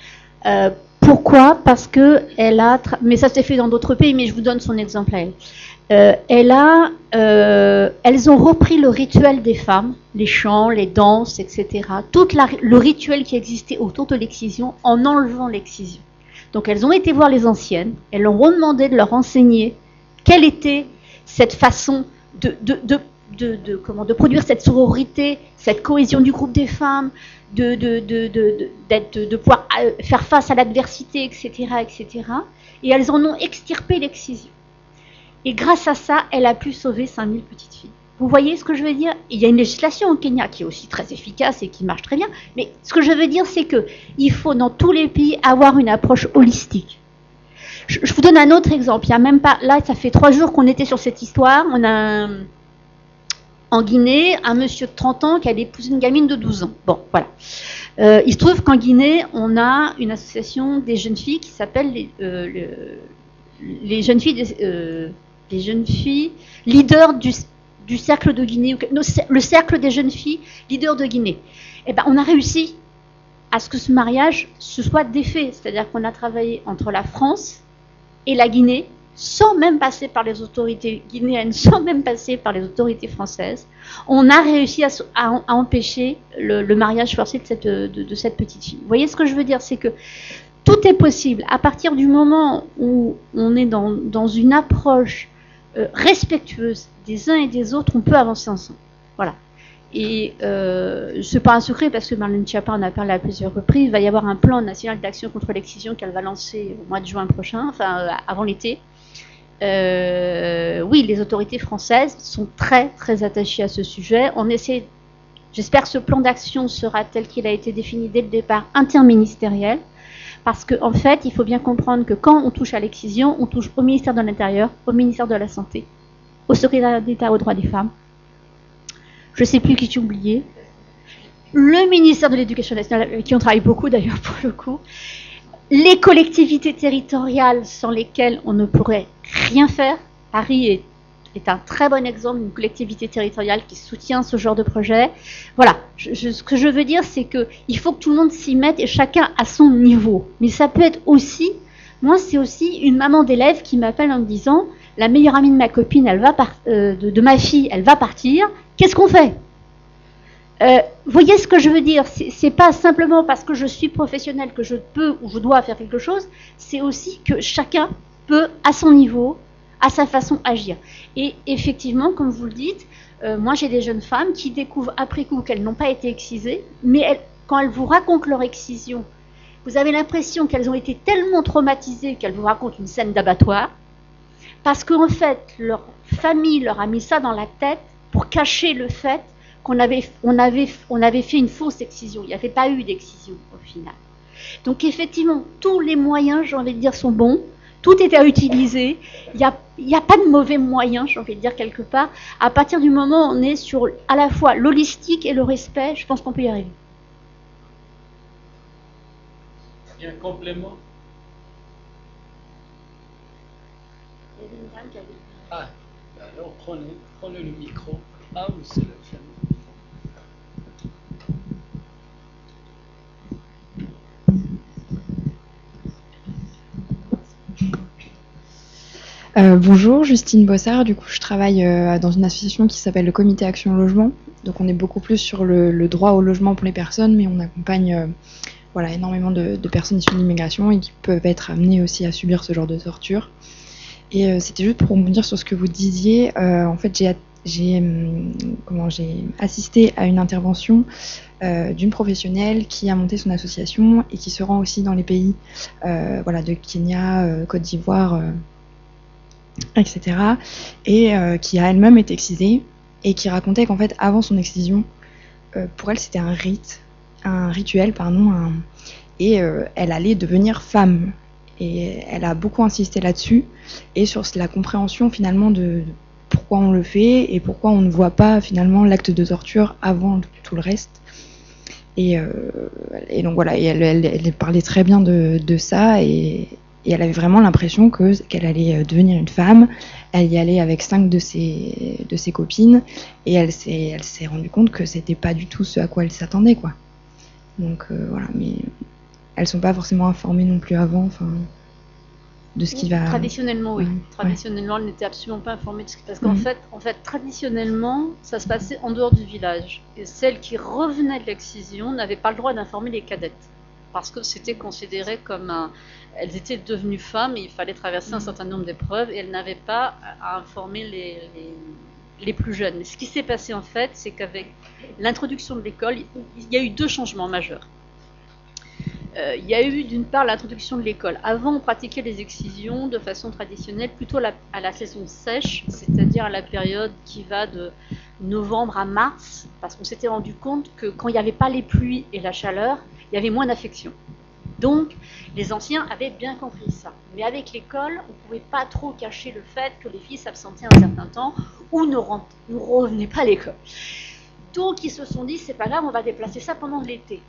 Pourquoi? Parce que elle a... Mais ça s'est fait dans d'autres pays, mais je vous donne son exemple à elle. Elles ont repris le rituel des femmes, les chants, les danses, etc. Tout le rituel qui existait autour de l'excision en enlevant l'excision. Donc elles ont été voir les anciennes, elles leur ont demandé de leur enseigner quelle était cette façon de produire cette sororité, cette cohésion du groupe des femmes, de pouvoir faire face à l'adversité, etc., etc. Et elles en ont extirpé l'excision. Et grâce à ça, elle a pu sauver 5000 petites filles. Vous voyez ce que je veux dire? Il y a une législation au Kenya qui est aussi très efficace et qui marche très bien. Mais ce que je veux dire, c'est qu'il faut dans tous les pays avoir une approche holistique. Je vous donne un autre exemple. Il y a même pas... Là, ça fait 3 jours qu'on était sur cette histoire. On a en Guinée un monsieur de 30 ans qui a épousé une gamine de 12 ans. Bon, voilà. Il se trouve qu'en Guinée, on a une association des jeunes filles qui s'appelle les jeunes filles leaders du cercle de Guinée, le cercle des jeunes filles leaders de Guinée. Et ben, on a réussi à ce que ce mariage se soit défait, c'est-à-dire qu'on a travaillé entre la France et la Guinée, sans même passer par les autorités guinéennes, sans même passer par les autorités françaises. On a réussi à empêcher le mariage forcé de cette petite fille. Vous voyez ce que je veux dire, c'est que tout est possible. À partir du moment où on est dans une approche respectueuse des uns et des autres, on peut avancer ensemble. Voilà. Et ce n'est pas un secret parce que Marlène Schiappa en a parlé à plusieurs reprises. Il va y avoir un plan national d'action contre l'excision qu'elle va lancer au mois de juin prochain, enfin avant l'été. Oui, les autorités françaises sont très très attachées à ce sujet. On essaie, j'espère que ce plan d'action sera tel qu'il a été défini dès le départ, interministériel, parce qu'en fait, il faut bien comprendre que quand on touche à l'excision, on touche au ministère de l'Intérieur, au ministère de la Santé, au secrétaire d'État aux droits des femmes. Je ne sais plus qui j'ai oublié. Le ministère de l'Éducation nationale, avec qui on travaille beaucoup d'ailleurs pour le coup. Les collectivités territoriales sans lesquelles on ne pourrait rien faire. Paris est un très bon exemple d'une collectivité territoriale qui soutient ce genre de projet. Voilà, ce que je veux dire, c'est qu'il faut que tout le monde s'y mette et chacun à son niveau. Mais ça peut être aussi, moi c'est aussi une maman d'élève qui m'appelle en me disant « La meilleure amie de ma copine, de ma fille, elle va partir, qu'est-ce qu'on fait ?» voyez ce que je veux dire, c'est pas simplement parce que je suis professionnelle que je peux ou je dois faire quelque chose, c'est aussi que chacun peut, à son niveau, à sa façon, agir. Et effectivement, comme vous le dites, moi j'ai des jeunes femmes qui découvrent après coup qu'elles n'ont pas été excisées, mais quand elles vous racontent leur excision, vous avez l'impression qu'elles ont été tellement traumatisées qu'elles vous racontent une scène d'abattoir, parce qu'en fait, leur famille leur a mis ça dans la tête pour cacher le fait qu'on avait fait une fausse excision. Il n'y avait pas eu d'excision au final. Donc effectivement, tous les moyens, j'ai envie de dire, sont bons. Tout est à utiliser. Il n'y a pas de mauvais moyens, j'ai envie de dire, quelque part. À partir du moment où on est sur à la fois l'holistique et le respect, je pense qu'on peut y arriver. Il y a un complément. Ah, alors prenez le micro. Ah oui, c'est le chien. Bonjour, Justine Bossard. Du coup, je travaille dans une association qui s'appelle le Comité Action Logement. Donc, on est beaucoup plus sur le droit au logement pour les personnes, mais on accompagne énormément de personnes issues de l'immigration et qui peuvent être amenées aussi à subir ce genre de torture. Et c'était juste pour rebondir sur ce que vous disiez. En fait, j'ai assisté à une intervention d'une professionnelle qui a monté son association et qui se rend aussi dans les pays de Kenya, Côte d'Ivoire, etc. Et qui a elle-même été excisée et qui racontait qu'en fait, avant son excision, pour elle, c'était un rituel, et elle allait devenir femme. Et elle a beaucoup insisté là-dessus et sur la compréhension finalement de pourquoi on le fait et pourquoi on ne voit pas finalement l'acte de torture avant tout le reste. Et donc voilà, et elle parlait très bien de ça et elle avait vraiment l'impression qu'elle allait devenir une femme. Elle y allait avec 5 de ses copines et elle s'est rendue compte que c'était pas du tout ce à quoi elle s'attendait, quoi. Donc voilà, mais elles sont pas forcément informées non plus avant, de ce qui va. Traditionnellement, oui. Traditionnellement, elles n'étaient absolument pas informées de ce qui. Parce qu'en fait, traditionnellement, ça se passait en dehors du village. Et celles qui revenaient de l'excision n'avaient pas le droit d'informer les cadettes. Parce que c'était considéré comme elles étaient devenues femmes et il fallait traverser un certain nombre d'épreuves et elles n'avaient pas à informer les plus jeunes. Mais ce qui s'est passé en fait, c'est qu'avec l'introduction de l'école, il y a eu 2 changements majeurs. Il y a eu d'une part l'introduction de l'école. Avant, on pratiquait les excisions de façon traditionnelle plutôt à la saison sèche, c'est-à-dire à la période qui va de novembre à mars, parce qu'on s'était rendu compte que quand il n'y avait pas les pluies et la chaleur, il y avait moins d'affection. Donc, les anciens avaient bien compris ça. Mais avec l'école, on ne pouvait pas trop cacher le fait que les filles s'absentaient un certain temps ou ne revenaient pas à l'école. Donc, ils se sont dit, c'est pas grave, on va déplacer ça pendant l'été.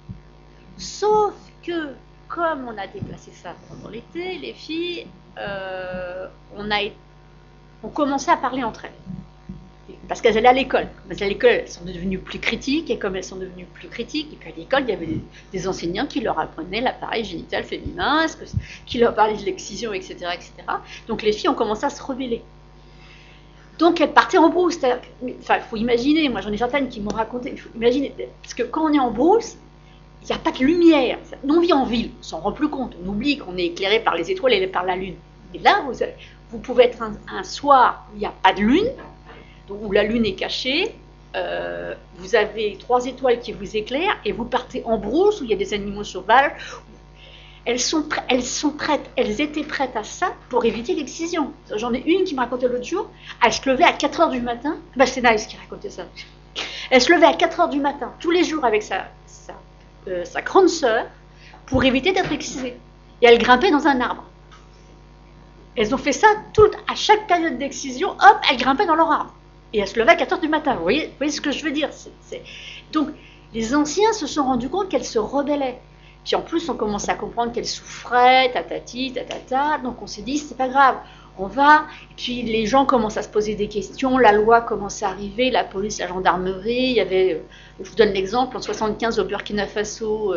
Sauf que, comme on a déplacé ça pendant l'été, les filles, on commençait à parler entre elles. Parce qu'elles allaient à l'école. Parce qu'à l'école, elles sont devenues plus critiques, et comme elles sont devenues plus critiques, et puis à l'école, il y avait des enseignants qui leur apprenaient l'appareil génital féminin, qui leur parlaient de l'excision, etc., etc. Donc les filles ont commencé à se rebeller. Donc elles partaient en brousse. Enfin, il faut imaginer, moi j'en ai certaines qui m'ont raconté, il faut imaginer, parce que quand on est en brousse, il n'y a pas de lumière. Nous, on vit en ville, on s'en rend plus compte, on oublie qu'on est éclairé par les étoiles et par la lune. Et là, vous pouvez être un soir où il n'y a pas de lune, donc où la lune est cachée, vous avez 3 étoiles qui vous éclairent, et vous partez en brousse où il y a des animaux sauvages. Elles étaient prêtes à ça pour éviter l'excision. J'en ai une qui me racontait l'autre jour, elle se levait à 4h du matin, c'est Nice qui racontait ça. Elle se levait à 4h du matin, tous les jours avec sa grande sœur, pour éviter d'être excisée. Et elle grimpait dans un arbre. Elles ont fait ça à chaque période d'excision, hop, elles grimpaient dans leur arbre. Et elles se levaient à 4h du matin. Vous voyez ce que je veux dire? Donc, les anciens se sont rendus compte qu'elles se rebellaient. Puis en plus, on commençait à comprendre qu'elles souffraient, tatati, tatata. Donc on s'est dit, c'est pas grave, on va. Et puis les gens commencent à se poser des questions, la loi commence à arriver, la police, la gendarmerie. Il y avait, je vous donne l'exemple, en 1975 au Burkina Faso,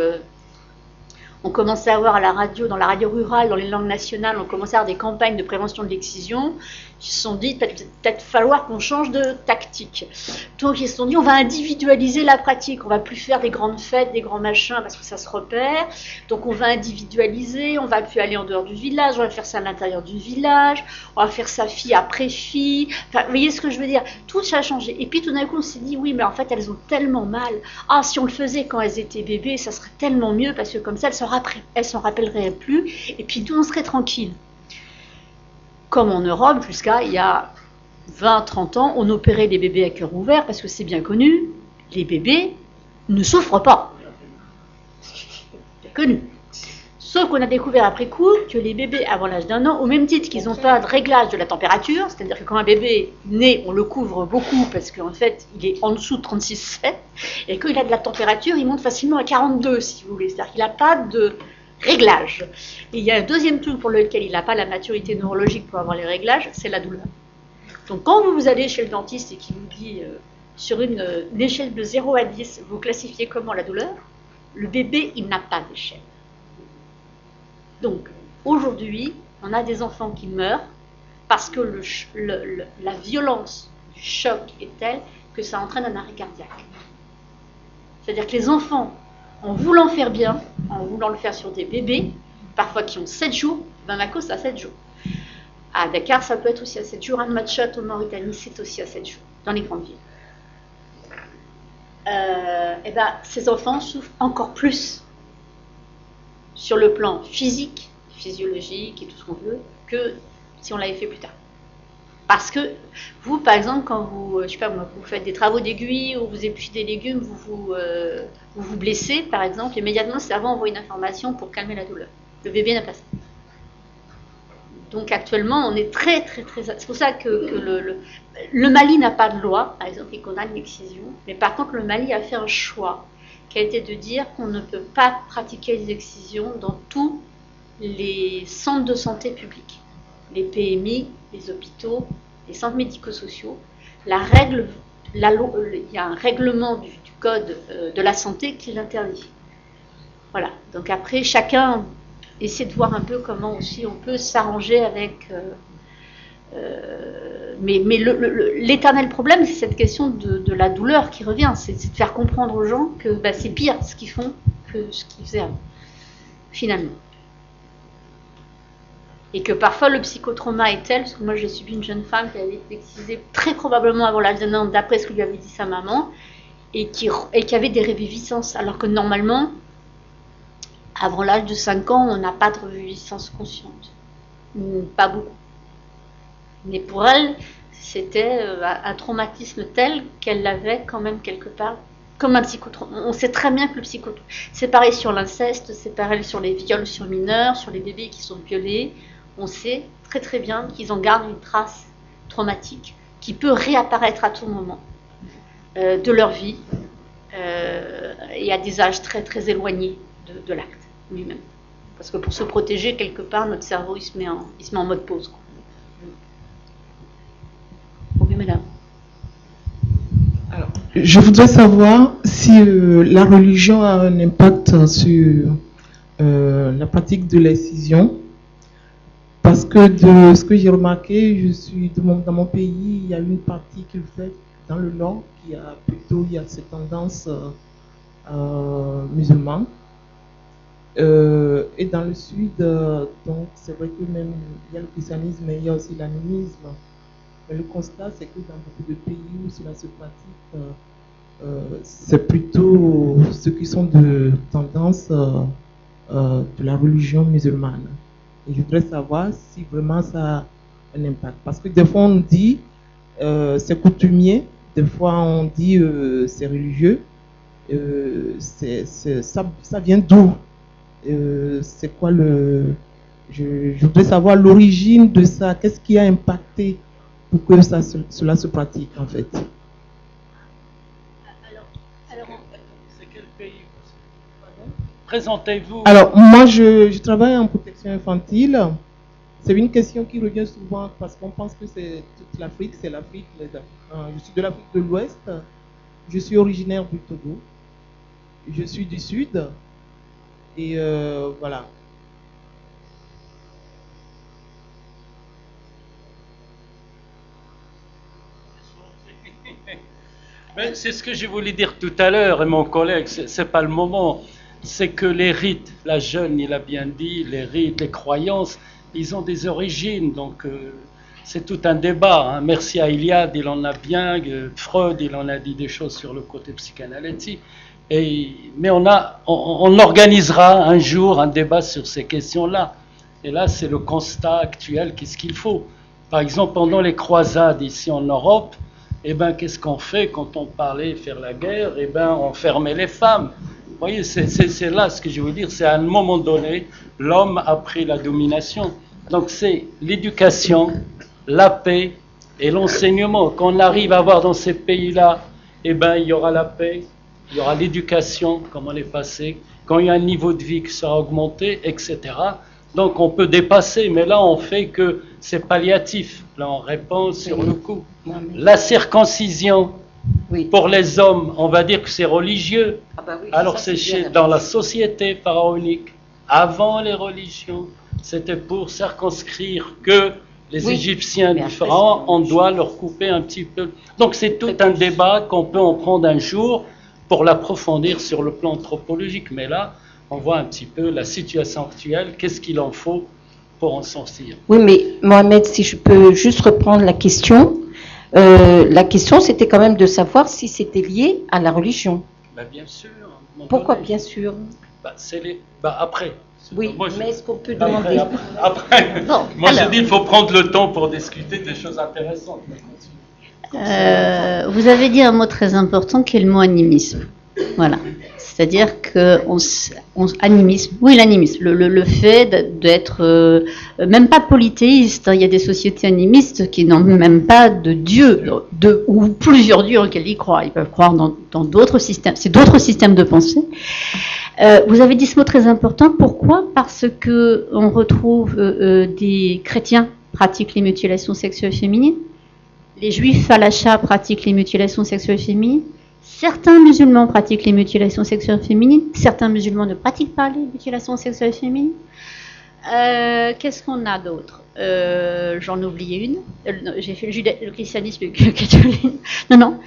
on commençait à avoir à la radio, dans la radio rurale, dans les langues nationales, on commençait à avoir des campagnes de prévention de l'excision. Ils se sont dit, peut-être falloir qu'on change de tactique. Donc ils se sont dit, on va individualiser la pratique, on va plus faire des grandes fêtes, des grands machins, parce que ça se repère. Donc on va individualiser, on va plus aller en dehors du village, on va faire ça à l'intérieur du village, on va faire ça fille après fille. Enfin, vous voyez ce que je veux dire? Tout ça a changé. Et puis tout d'un coup, on s'est dit, oui, mais en fait, elles ont tellement mal. Ah, si on le faisait quand elles étaient bébés, ça serait tellement mieux, parce que comme ça, elles s'en rappelleraient plus, et puis nous, on serait tranquille. Comme en Europe, jusqu'à il y a 20-30 ans, on opérait les bébés à cœur ouvert, parce que c'est bien connu, les bébés ne souffrent pas. C'est connu. Sauf qu'on a découvert après coup que les bébés avant l'âge d'1 an, au même titre qu'ils n'ont pas de réglage de la température, c'est-à-dire que quand un bébé naît, on le couvre beaucoup parce qu'en fait, il est en dessous de 36,7, et quand il a de la température, il monte facilement à 42, si vous voulez. C'est-à-dire qu'il n'a pas de réglage. Et il y a un deuxième truc pour lequel il n'a pas la maturité neurologique pour avoir les réglages, c'est la douleur. Donc quand vous allez chez le dentiste et qu'il vous dit, sur une échelle de 0 à 10, vous classifiez comment la douleur? Le bébé, il n'a pas d'échelle. Donc, aujourd'hui, on a des enfants qui meurent parce que la violence du choc est telle que ça entraîne un arrêt cardiaque. C'est-à-dire que les enfants, en voulant faire bien, en voulant le faire sur des bébés, parfois qui ont 7 jours, Bamako, c'est à 7 jours. À Dakar, ça peut être aussi à 7 jours. À Nouakchott, en Mauritanie, c'est aussi à 7 jours, dans les grandes villes. Et ben, ces enfants souffrent encore plus sur le plan physique, physiologique et tout ce qu'on veut, que si on l'avait fait plus tard. Parce que vous, par exemple, quand vous, je sais pas, vous faites des travaux d'aiguille ou vous épluchez des légumes, vous vous blessez, par exemple, immédiatement, le cerveau envoie une information pour calmer la douleur. Le bébé n'a pas ça. Donc actuellement, on est très, très, très... C'est pour ça que le Mali n'a pas de loi, par exemple, qui condamne l'excision. Mais par contre, le Mali a fait un choix qui a été de dire qu'on ne peut pas pratiquer les excisions dans tous les centres de santé publics, les PMI, les hôpitaux, les centres médico-sociaux. Il y a un règlement du code de la santé qui l'interdit. Voilà. Donc après, chacun essaie de voir un peu comment aussi on peut s'arranger avec... mais l'éternel problème, c'est cette question de la douleur qui revient. C'est de faire comprendre aux gens que c'est pire ce qu'ils font que ce qu'ils faisaient avant, finalement. Et que parfois le psychotrauma est tel, parce que moi j'ai subi une jeune femme qui avait été excisée très probablement avant l'âge d'un an, d'après ce que lui avait dit sa maman, et qui avait des réviviscences, alors que normalement, avant l'âge de 5 ans, on n'a pas de réviviscence consciente. Pas beaucoup. Mais pour elle, c'était un traumatisme tel qu'elle l'avait quand même quelque part, comme un psychotrauma. On sait très bien que le psychotrauma, c'est pareil sur l'inceste, c'est pareil sur les viols sur mineurs, sur les bébés qui sont violés. On sait très très bien qu'ils en gardent une trace traumatique qui peut réapparaître à tout moment de leur vie et à des âges très très éloignés de l'acte lui-même. Parce que pour se protéger, quelque part, notre cerveau, il se met en mode pause, quoi. Oui, madame. Alors, je voudrais savoir si la religion a un impact sur la pratique de l'excision. Parce que de ce que j'ai remarqué, dans mon pays, il y a une partie qui le fait dans le nord, il y a cette tendance musulmane. Et dans le sud, donc c'est vrai que même il y a le christianisme, mais il y a aussi l'animisme. Mais le constat, c'est que dans beaucoup de pays où cela se pratique, c'est plutôt ceux qui sont de tendance de la religion musulmane. Et je voudrais savoir si vraiment ça a un impact. Parce que des fois on dit c'est coutumier, des fois on dit c'est religieux. Ça vient d'où? C'est quoi je voudrais savoir l'origine de ça. Qu'est-ce qui a impacté pour que cela se pratique en fait? C'est quel pays? Présentez-vous. Alors, moi, je travaille en protection infantile. C'est une question qui revient souvent parce qu'on pense que c'est toute l'Afrique, c'est l'Afrique. Je suis de l'Afrique de l'Ouest. Je suis originaire du Togo. Je suis du Sud. Et voilà. Mais c'est ce que j'ai voulu dire tout à l'heure, et mon collègue, c'est pas le moment. C'est que les rites, la jeune, il a bien dit, les rites, les croyances, ils ont des origines, donc c'est tout un débat. Hein. Merci à Iliade, il en a bien, Freud, il en a dit des choses sur le côté psychanalytique. Mais on organisera un jour un débat sur ces questions-là. Et là, c'est le constat actuel, qu'est-ce qu'il faut. Par exemple, pendant les croisades ici en Europe, eh ben, qu'est-ce qu'on fait quand on parlait faire la guerre? Eh ben, on fermait les femmes. Vous voyez, c'est là ce que je veux dire, c'est à un moment donné, l'homme a pris la domination. Donc c'est l'éducation, la paix et l'enseignement. Quand on arrive à voir dans ces pays-là, eh ben, il y aura la paix, il y aura l'éducation, comme on est passé, quand il y a un niveau de vie qui sera augmenté, etc. Donc on peut dépasser, mais là on fait que c'est palliatif. Là on répond sur le coup. La circoncision, oui. Pour les hommes, on va dire que c'est religieux. Ah bah oui, alors c'est dans la société pharaonique, avant les religions, c'était pour circonscrire que les Égyptiens du pharaon, on doit leur couper un petit peu. Donc c'est tout un débat qu'on peut en prendre un jour pour l'approfondir sur le plan anthropologique. Mais là, on voit un petit peu la situation actuelle, qu'est-ce qu'il en faut pour en sortir. Oui, mais Mohamed, si je peux juste reprendre la question. La question, c'était quand même de savoir si c'était lié à la religion. Ben, bien sûr. Pourquoi bien sûr? Après. Oui, moi, mais est-ce qu'on peut demander après. Bon, moi, je dis qu'il faut prendre le temps pour discuter des choses intéressantes. Vous avez dit un mot très important qui est le mot animisme. Voilà. C'est-à-dire que animisme, oui, l'animisme, le fait d'être même pas polythéiste. Hein, il y a des sociétés animistes qui n'ont même pas de Dieu, ou plusieurs dieux auxquels ils croient. Ils peuvent croire dans d'autres systèmes. C'est d'autres systèmes de pensée. Vous avez dit ce mot très important. Pourquoi? Parce que on retrouve des chrétiens pratiquent les mutilations sexuelles féminines. Les juifs falachas pratiquent les mutilations sexuelles féminines. Certains musulmans pratiquent les mutilations sexuelles féminines. Certains musulmans ne pratiquent pas les mutilations sexuelles féminines. Qu'est-ce qu'on a d'autre? J'en ai oublié une. J'ai fait le christianisme et le catholicisme. Non.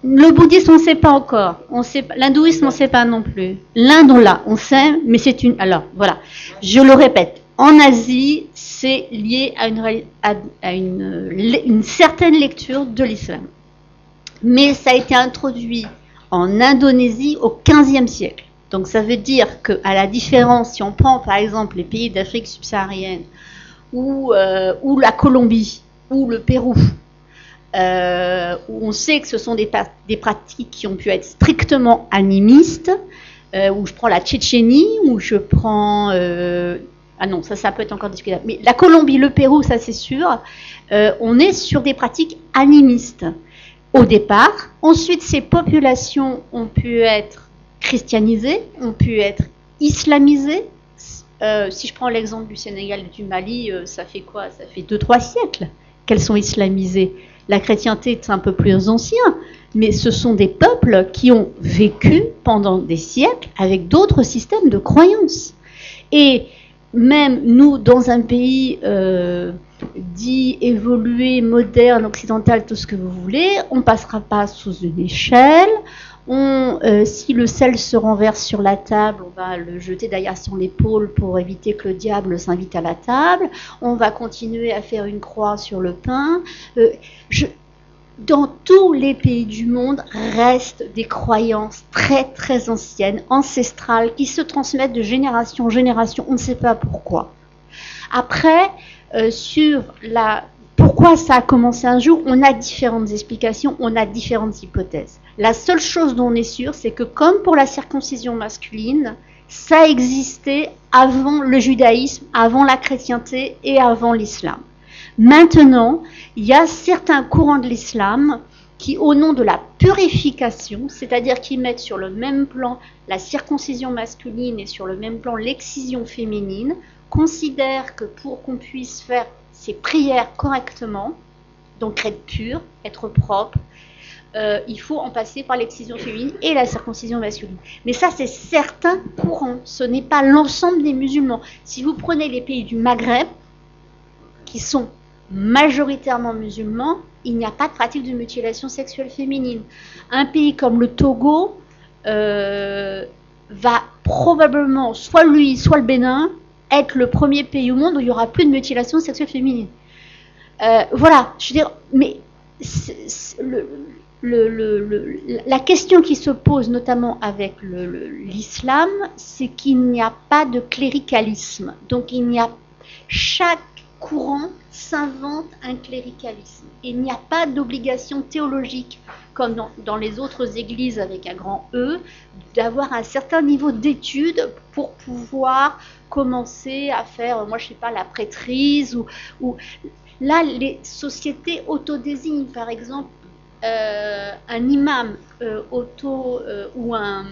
Le bouddhisme, on ne sait pas encore. L'hindouisme, on ne sait pas non plus. L'Inde, on sait, mais c'est une... Alors, voilà. Je le répète. En Asie, c'est lié à une certaine lecture de l'islam. Mais ça a été introduit en Indonésie au XVe siècle. Donc ça veut dire qu'à la différence, si on prend par exemple les pays d'Afrique subsaharienne ou la Colombie ou le Pérou, où on sait que ce sont des pratiques qui ont pu être strictement animistes, où je prends la Tchétchénie, où je prends... ah non, ça peut être encore discutable. Mais la Colombie, le Pérou, ça c'est sûr, on est sur des pratiques animistes au départ. Ensuite, ces populations ont pu être christianisés, ont pu être islamisés. Si je prends l'exemple du Sénégal et du Mali, ça fait quoi? Ça fait 2-3 siècles qu'elles sont islamisées. La chrétienté est un peu plus ancien, mais ce sont des peuples qui ont vécu pendant des siècles avec d'autres systèmes de croyances. Et même nous, dans un pays dit évolué, moderne, occidental, tout ce que vous voulez, on ne passera pas sous une échelle. Si le sel se renverse sur la table, on va le jeter derrière son épaule pour éviter que le diable s'invite à la table. On va continuer à faire une croix sur le pain. Dans tous les pays du monde restent des croyances très très anciennes, ancestrales, qui se transmettent de génération en génération. On ne sait pas pourquoi. Après, pourquoi ça a commencé un jour, on a différentes explications, on a différentes hypothèses. La seule chose dont on est sûr, c'est que comme pour la circoncision masculine, ça existait avant le judaïsme, avant la chrétienté et avant l'islam. Maintenant, il y a certains courants de l'islam qui, au nom de la purification, c'est-à-dire qui mettent sur le même plan la circoncision masculine et sur le même plan l'excision féminine, considèrent que pour qu'on puisse faire ses prières correctement, donc être pur, être propre, il faut en passer par l'excision féminine et la circoncision masculine. Mais ça, c'est certains courants, ce n'est pas l'ensemble des musulmans. Si vous prenez les pays du Maghreb, qui sont majoritairement musulmans, il n'y a pas de pratique de mutilation sexuelle féminine. Un pays comme le Togo va probablement, soit lui, soit le Bénin, être le premier pays au monde où il n'y aura plus de mutilation sexuelle féminine. Voilà, je veux dire, mais la question qui se pose notamment avec l'islam, c'est qu'il n'y a pas de cléricalisme. Donc chaque courant s'invente un cléricalisme. Il n'y a pas d'obligation théologique, comme dans les autres églises avec un grand E, d'avoir un certain niveau d'études pour pouvoir commencer à faire, moi je sais pas, la prêtrise ou là les sociétés autodésignent, par exemple un imam ou un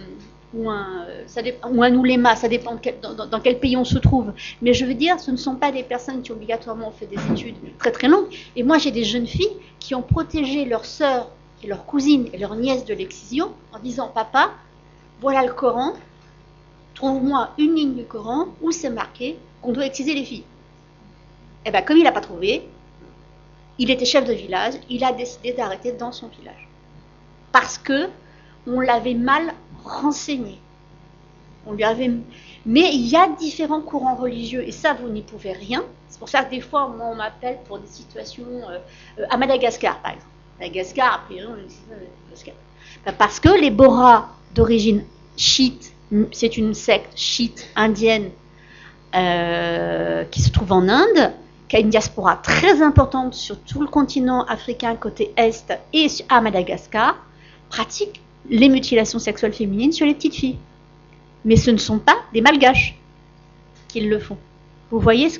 ouléma, ça dépend dans quel pays on se trouve. Mais je veux dire, ce ne sont pas des personnes qui obligatoirement ont fait des études très très longues. Et moi, j'ai des jeunes filles qui ont protégé leurs sœurs et leurs cousines et leurs nièces de l'excision en disant « Papa, voilà le Coran, trouve-moi une ligne du Coran où c'est marqué qu'on doit exciser les filles. » Et bien, comme il n'a pas trouvé, il était chef de village, il a décidé d'arrêter dans son village. Parce que on l'avait mal renseigné. Mais il y a différents courants religieux, et ça, vous n'y pouvez rien. C'est pour ça que des fois, moi, on m'appelle pour des situations à Madagascar, par exemple. Madagascar, après, parce que les Boras d'origine chiite, c'est une secte chiite indienne qui se trouve en Inde, qui a une diaspora très importante sur tout le continent africain côté Est et à Madagascar, pratiquent les mutilations sexuelles féminines sur les petites filles. Mais ce ne sont pas des malgaches qui le font. Vous voyez ce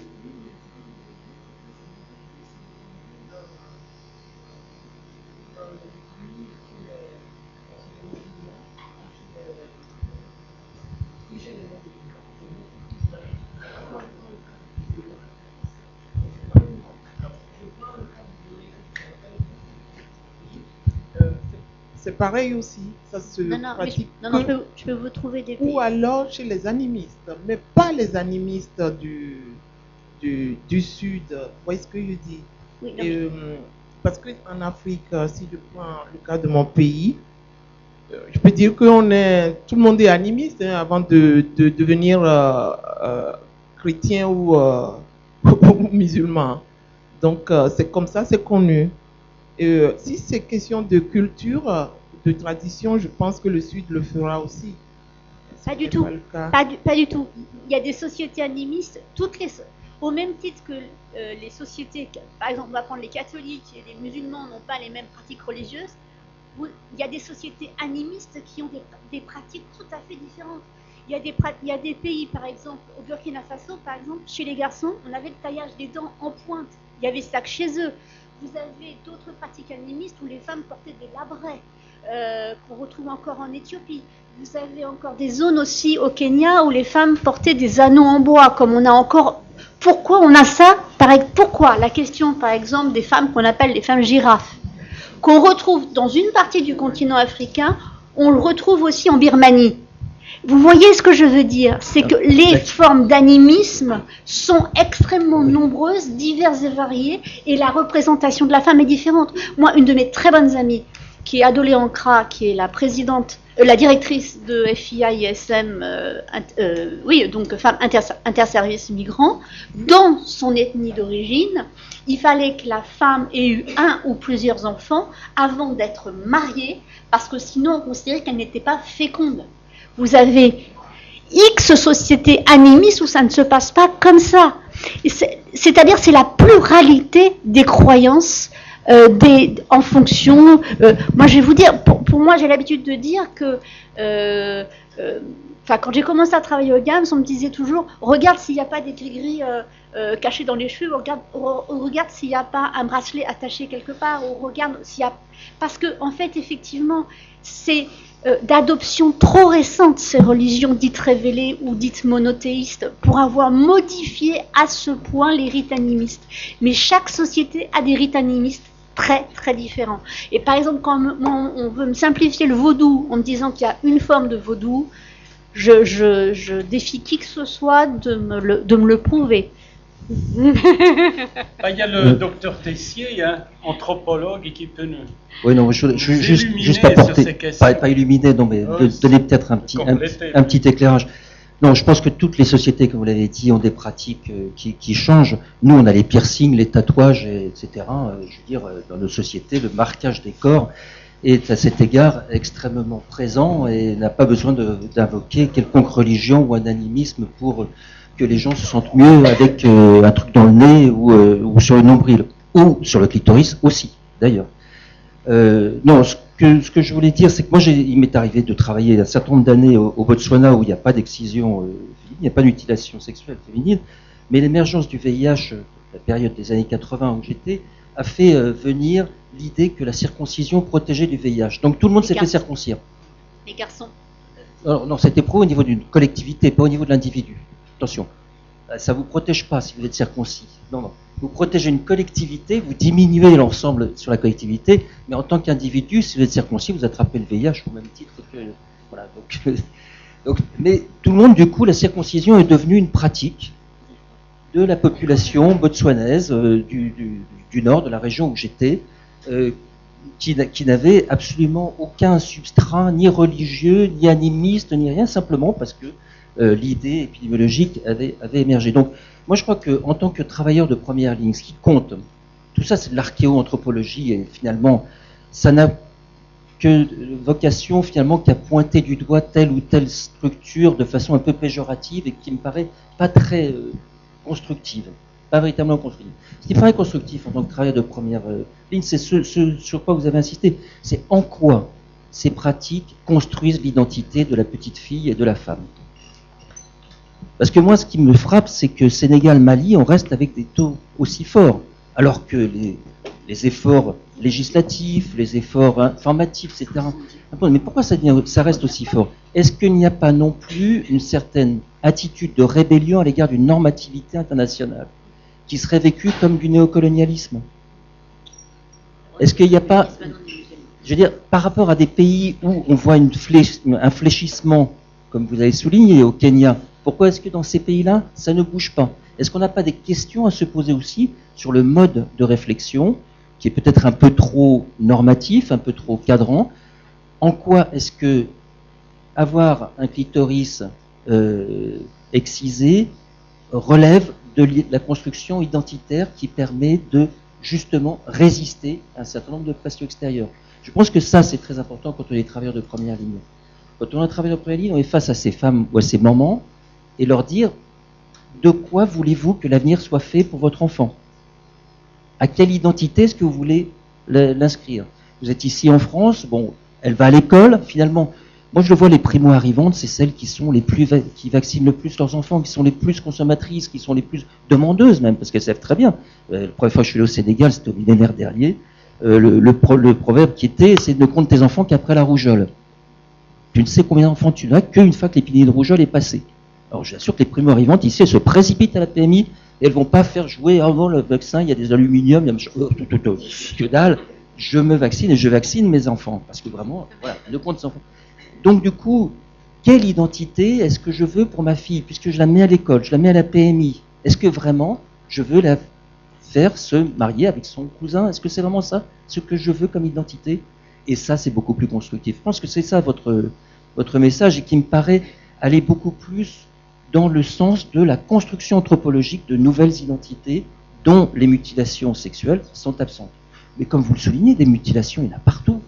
C'est pareil aussi, ça se pratique. Non, je peux vous trouver des pays. Ou alors chez les animistes, mais pas les animistes du Sud. Vous voyez ce que je dis? Oui, parce qu'en Afrique, si je prends le cas de mon pays, je peux dire que tout le monde est animiste avant de devenir chrétien ou musulman. Donc c'est comme ça, c'est connu. Si c'est question de culture, de tradition, je pense que le Sud le fera aussi. Pas du tout. Pas du tout. Il y a des sociétés animistes, au même titre que les sociétés, par exemple, on va prendre les catholiques et les musulmans n'ont pas les mêmes pratiques religieuses. Il y a des sociétés animistes qui ont des pratiques tout à fait différentes. Il y a des pays, par exemple, au Burkina Faso, par exemple, chez les garçons, on avait le taillage des dents en pointe. Il y avait ça que chez eux. Vous avez d'autres pratiques animistes où les femmes portaient des labrets. qu'on retrouve encore en Éthiopie. Vous avez encore des zones aussi au Kenya où les femmes portaient des anneaux en bois, comme on a encore. Pourquoi on a ça? Pourquoi? La question, par exemple, des femmes qu'on appelle les femmes girafes, qu'on retrouve dans une partie du continent africain, on le retrouve aussi en Birmanie. Vous voyez ce que je veux dire? C'est que les formes d'animisme sont extrêmement nombreuses, diverses et variées, et la représentation de la femme est différente. Moi, une de mes très bonnes amies, qui est Adolé Ankra, qui est la présidente, la directrice de FIA-ISM, oui, donc femme interservice migrant, dans son ethnie d'origine, il fallait que la femme ait eu un ou plusieurs enfants avant d'être mariée, parce que sinon on considérait qu'elle n'était pas féconde. Vous avez X sociétés animistes où ça ne se passe pas comme ça. C'est-à-dire c'est la pluralité des croyances en fonction. Moi, je vais vous dire, pour moi, j'ai l'habitude de dire que, quand j'ai commencé à travailler au GAMS, on me disait toujours, regarde s'il n'y a pas des gris-gris cachés dans les cheveux, regarde s'il n'y a pas un bracelet attaché quelque part, ou regarde s'il y a... Parce que, en fait, effectivement, c'est d'adoption trop récente, ces religions dites révélées ou dites monothéistes, pour avoir modifié à ce point les rites animistes. Mais chaque société a des rites animistes très très différents. Et par exemple, quand on veut me simplifier le vaudou en me disant qu'il y a une forme de vaudou, je défie qui que ce soit de me le prouver. Il y a le docteur Tessier, anthropologue, qui peut nous... Oui, non, juste apporter, pas illuminer, non, mais donner peut-être un petit éclairage. Non, je pense que toutes les sociétés, comme vous l'avez dit, ont des pratiques qui changent. Nous, on a les piercings, les tatouages, etc. Je veux dire, dans nos sociétés, le marquage des corps est à cet égard extrêmement présent et n'a pas besoin d'invoquer quelconque religion ou un animisme pour que les gens se sentent mieux avec un truc dans le nez ou sur le nombril, ou sur le clitoris aussi, d'ailleurs. Non, ce que je voulais dire, c'est que moi, il m'est arrivé de travailler un certain nombre d'années au Botswana où il n'y a pas d'excision féminine, il n'y a pas de mutilation sexuelle féminine, mais l'émergence du VIH, la période des années 80 où j'étais, a fait venir l'idée que la circoncision protégeait du VIH. Donc tout le monde s'est fait circoncire. Les garçons. Alors, non, c'était pro au niveau d'une collectivité, pas au niveau de l'individu. Attention, ça ne vous protège pas si vous êtes circoncis. Non, non. Vous protégez une collectivité, vous diminuez l'ensemble sur la collectivité, mais en tant qu'individu, si vous êtes circoncis, vous attrapez le VIH au même titre que... Voilà, donc, mais tout le monde, du coup, la circoncision est devenue une pratique de la population botswanaise du nord, de la région où j'étais, qui n'avait absolument aucun substrat, ni religieux, ni animiste, ni rien, simplement parce que l'idée épidémiologique avait émergé. Donc, moi, je crois qu'en tant que travailleur de première ligne, ce qui compte, tout ça, c'est de l'archéo-anthropologie, et finalement, ça n'a que vocation, finalement, qu'à pointer du doigt telle ou telle structure de façon un peu péjorative et qui me paraît pas très constructive, pas véritablement constructive. Ce qui paraît constructif en tant que travailleur de première ligne, c'est ce sur quoi vous avez insisté, c'est en quoi ces pratiques construisent l'identité de la petite fille et de la femme. Parce que moi, ce qui me frappe, c'est que Sénégal, Mali, on reste avec des taux aussi forts, alors que les efforts législatifs, les efforts informatifs, etc. Mais pourquoi ça reste aussi fort? Est-ce qu'il n'y a pas non plus une certaine attitude de rébellion à l'égard d'une normativité internationale qui serait vécue comme du néocolonialisme? Est-ce qu'il n'y a pas, je veux dire, par rapport à des pays où on voit un fléchissement, comme vous avez souligné, au Kenya, pourquoi est-ce que dans ces pays-là, ça ne bouge pas? Est-ce qu'on n'a pas des questions à se poser aussi sur le mode de réflexion, qui est peut-être un peu trop normatif, un peu trop cadrant? En quoi est-ce que avoir un clitoris excisé relève de la construction identitaire qui permet de justement résister à un certain nombre de pressions extérieures? Je pense que ça, c'est très important quand on est travailleur de première ligne. Quand on est travailleur de première ligne, on est face à ces femmes ou à ces mamans et leur dire de quoi voulez-vous que l'avenir soit fait pour votre enfant? À quelle identité est-ce que vous voulez l'inscrire? Vous êtes ici en France, bon, elle va à l'école, finalement. Moi, je le vois, les primo-arrivantes, c'est celles qui sont qui vaccinent le plus leurs enfants, qui sont les plus consommatrices, qui sont les plus demandeuses même, parce qu'elles savent très bien. La première fois que je suis allé au Sénégal, c'était au millénaire dernier. le proverbe qui était, c'est ne compte tes enfants qu'après la rougeole. Tu ne sais combien d'enfants tu n'as qu'une fois que l'épidémie de rougeole est passée. Alors je vous assure que les primo-arrivantes ici, elles se précipitent à la PMI, et elles vont pas faire jouer avant le vaccin, il y a des aluminiums, il y a que dalle, je me vaccine et je vaccine mes enfants. Parce que vraiment, voilà, ne compte tes enfants. Donc du coup, quelle identité est-ce que je veux pour ma fille, puisque je la mets à l'école, je la mets à la PMI? Est-ce que vraiment je veux la faire se marier avec son cousin? Est-ce que c'est vraiment ça, ce que je veux comme identité? Et ça, c'est beaucoup plus constructif. Je pense que c'est ça votre message, et qui me paraît aller beaucoup plus dans le sens de la construction anthropologique de nouvelles identités dont les mutilations sexuelles sont absentes. Mais comme vous le soulignez, des mutilations, il y en a partout.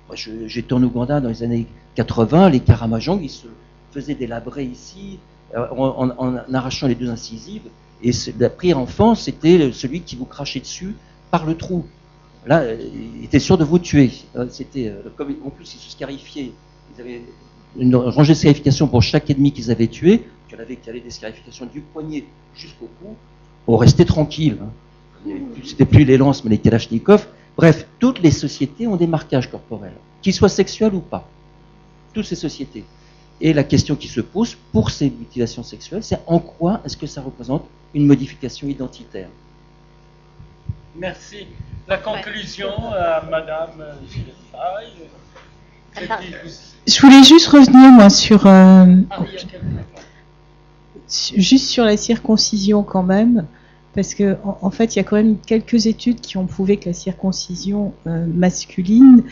Moi, j'étais en Ouganda dans les années 80, les Karamojong, ils se faisaient délabrés ici, en arrachant les 2 incisives, et la pire enfant, c'était celui qui vous crachait dessus par le trou. Là, il était sûr de vous tuer. C'était, comme, en plus, ils se scarifiaient. Ils avaient une rangée de scarification pour chaque ennemi qu'ils avaient tué. Il y en avait qui avaient des scarifications du poignet jusqu'au cou. On restait tranquille. C'était plus les lances, mais les kalachnikovs. Bref, toutes les sociétés ont des marquages corporels, qu'ils soient sexuels ou pas. Toutes ces sociétés. Et la question qui se pose pour ces mutilations sexuelles, c'est en quoi est-ce que ça représente une modification identitaire? Merci. La conclusion à Madame Gilles Faye. Je voulais juste revenir, moi, sur juste sur la circoncision quand même, parce que en fait, il y a quand même quelques études qui ont prouvé que la circoncision masculine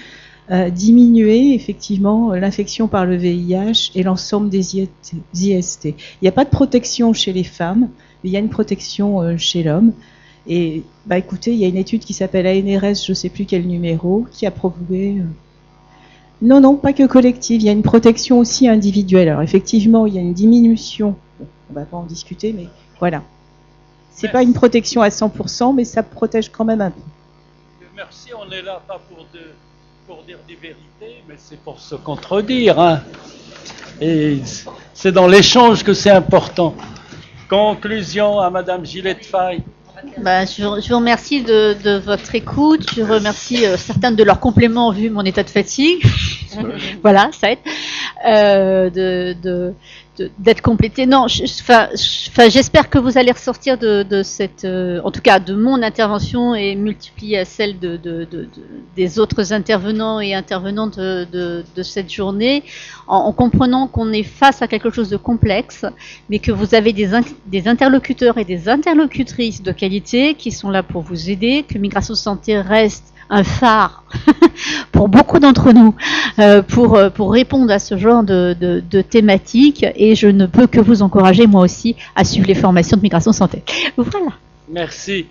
diminuait effectivement l'infection par le VIH et l'ensemble des IST. Il n'y a pas de protection chez les femmes, mais il y a une protection chez l'homme. Et bah écoutez, il y a une étude qui s'appelle ANRS, je ne sais plus quel numéro, qui a prouvé... Non, pas que collective, il y a une protection aussi individuelle. Alors effectivement, il y a une diminution, on ne va pas en discuter, mais voilà. C'est pas une protection à 100%, mais ça protège quand même un peu. Merci, on est là pas pour dire des vérités, mais c'est pour se contredire. Hein. Et c'est dans l'échange que c'est important. Conclusion à Madame Gilette Faye. Je vous remercie de votre écoute. Je remercie certains de leurs compléments vu mon état de fatigue. Voilà, ça aide. D'être complété. Non, j'espère que vous allez ressortir de cette, en tout cas de mon intervention et multiplier à celle des autres intervenants et intervenantes de cette journée, en comprenant qu'on est face à quelque chose de complexe, mais que vous avez des interlocuteurs et des interlocutrices de qualité qui sont là pour vous aider, que Migration Santé reste un phare pour beaucoup d'entre nous pour répondre à ce genre de thématiques, et je ne peux que vous encourager moi aussi à suivre les formations de Migration Santé. Voilà. Merci.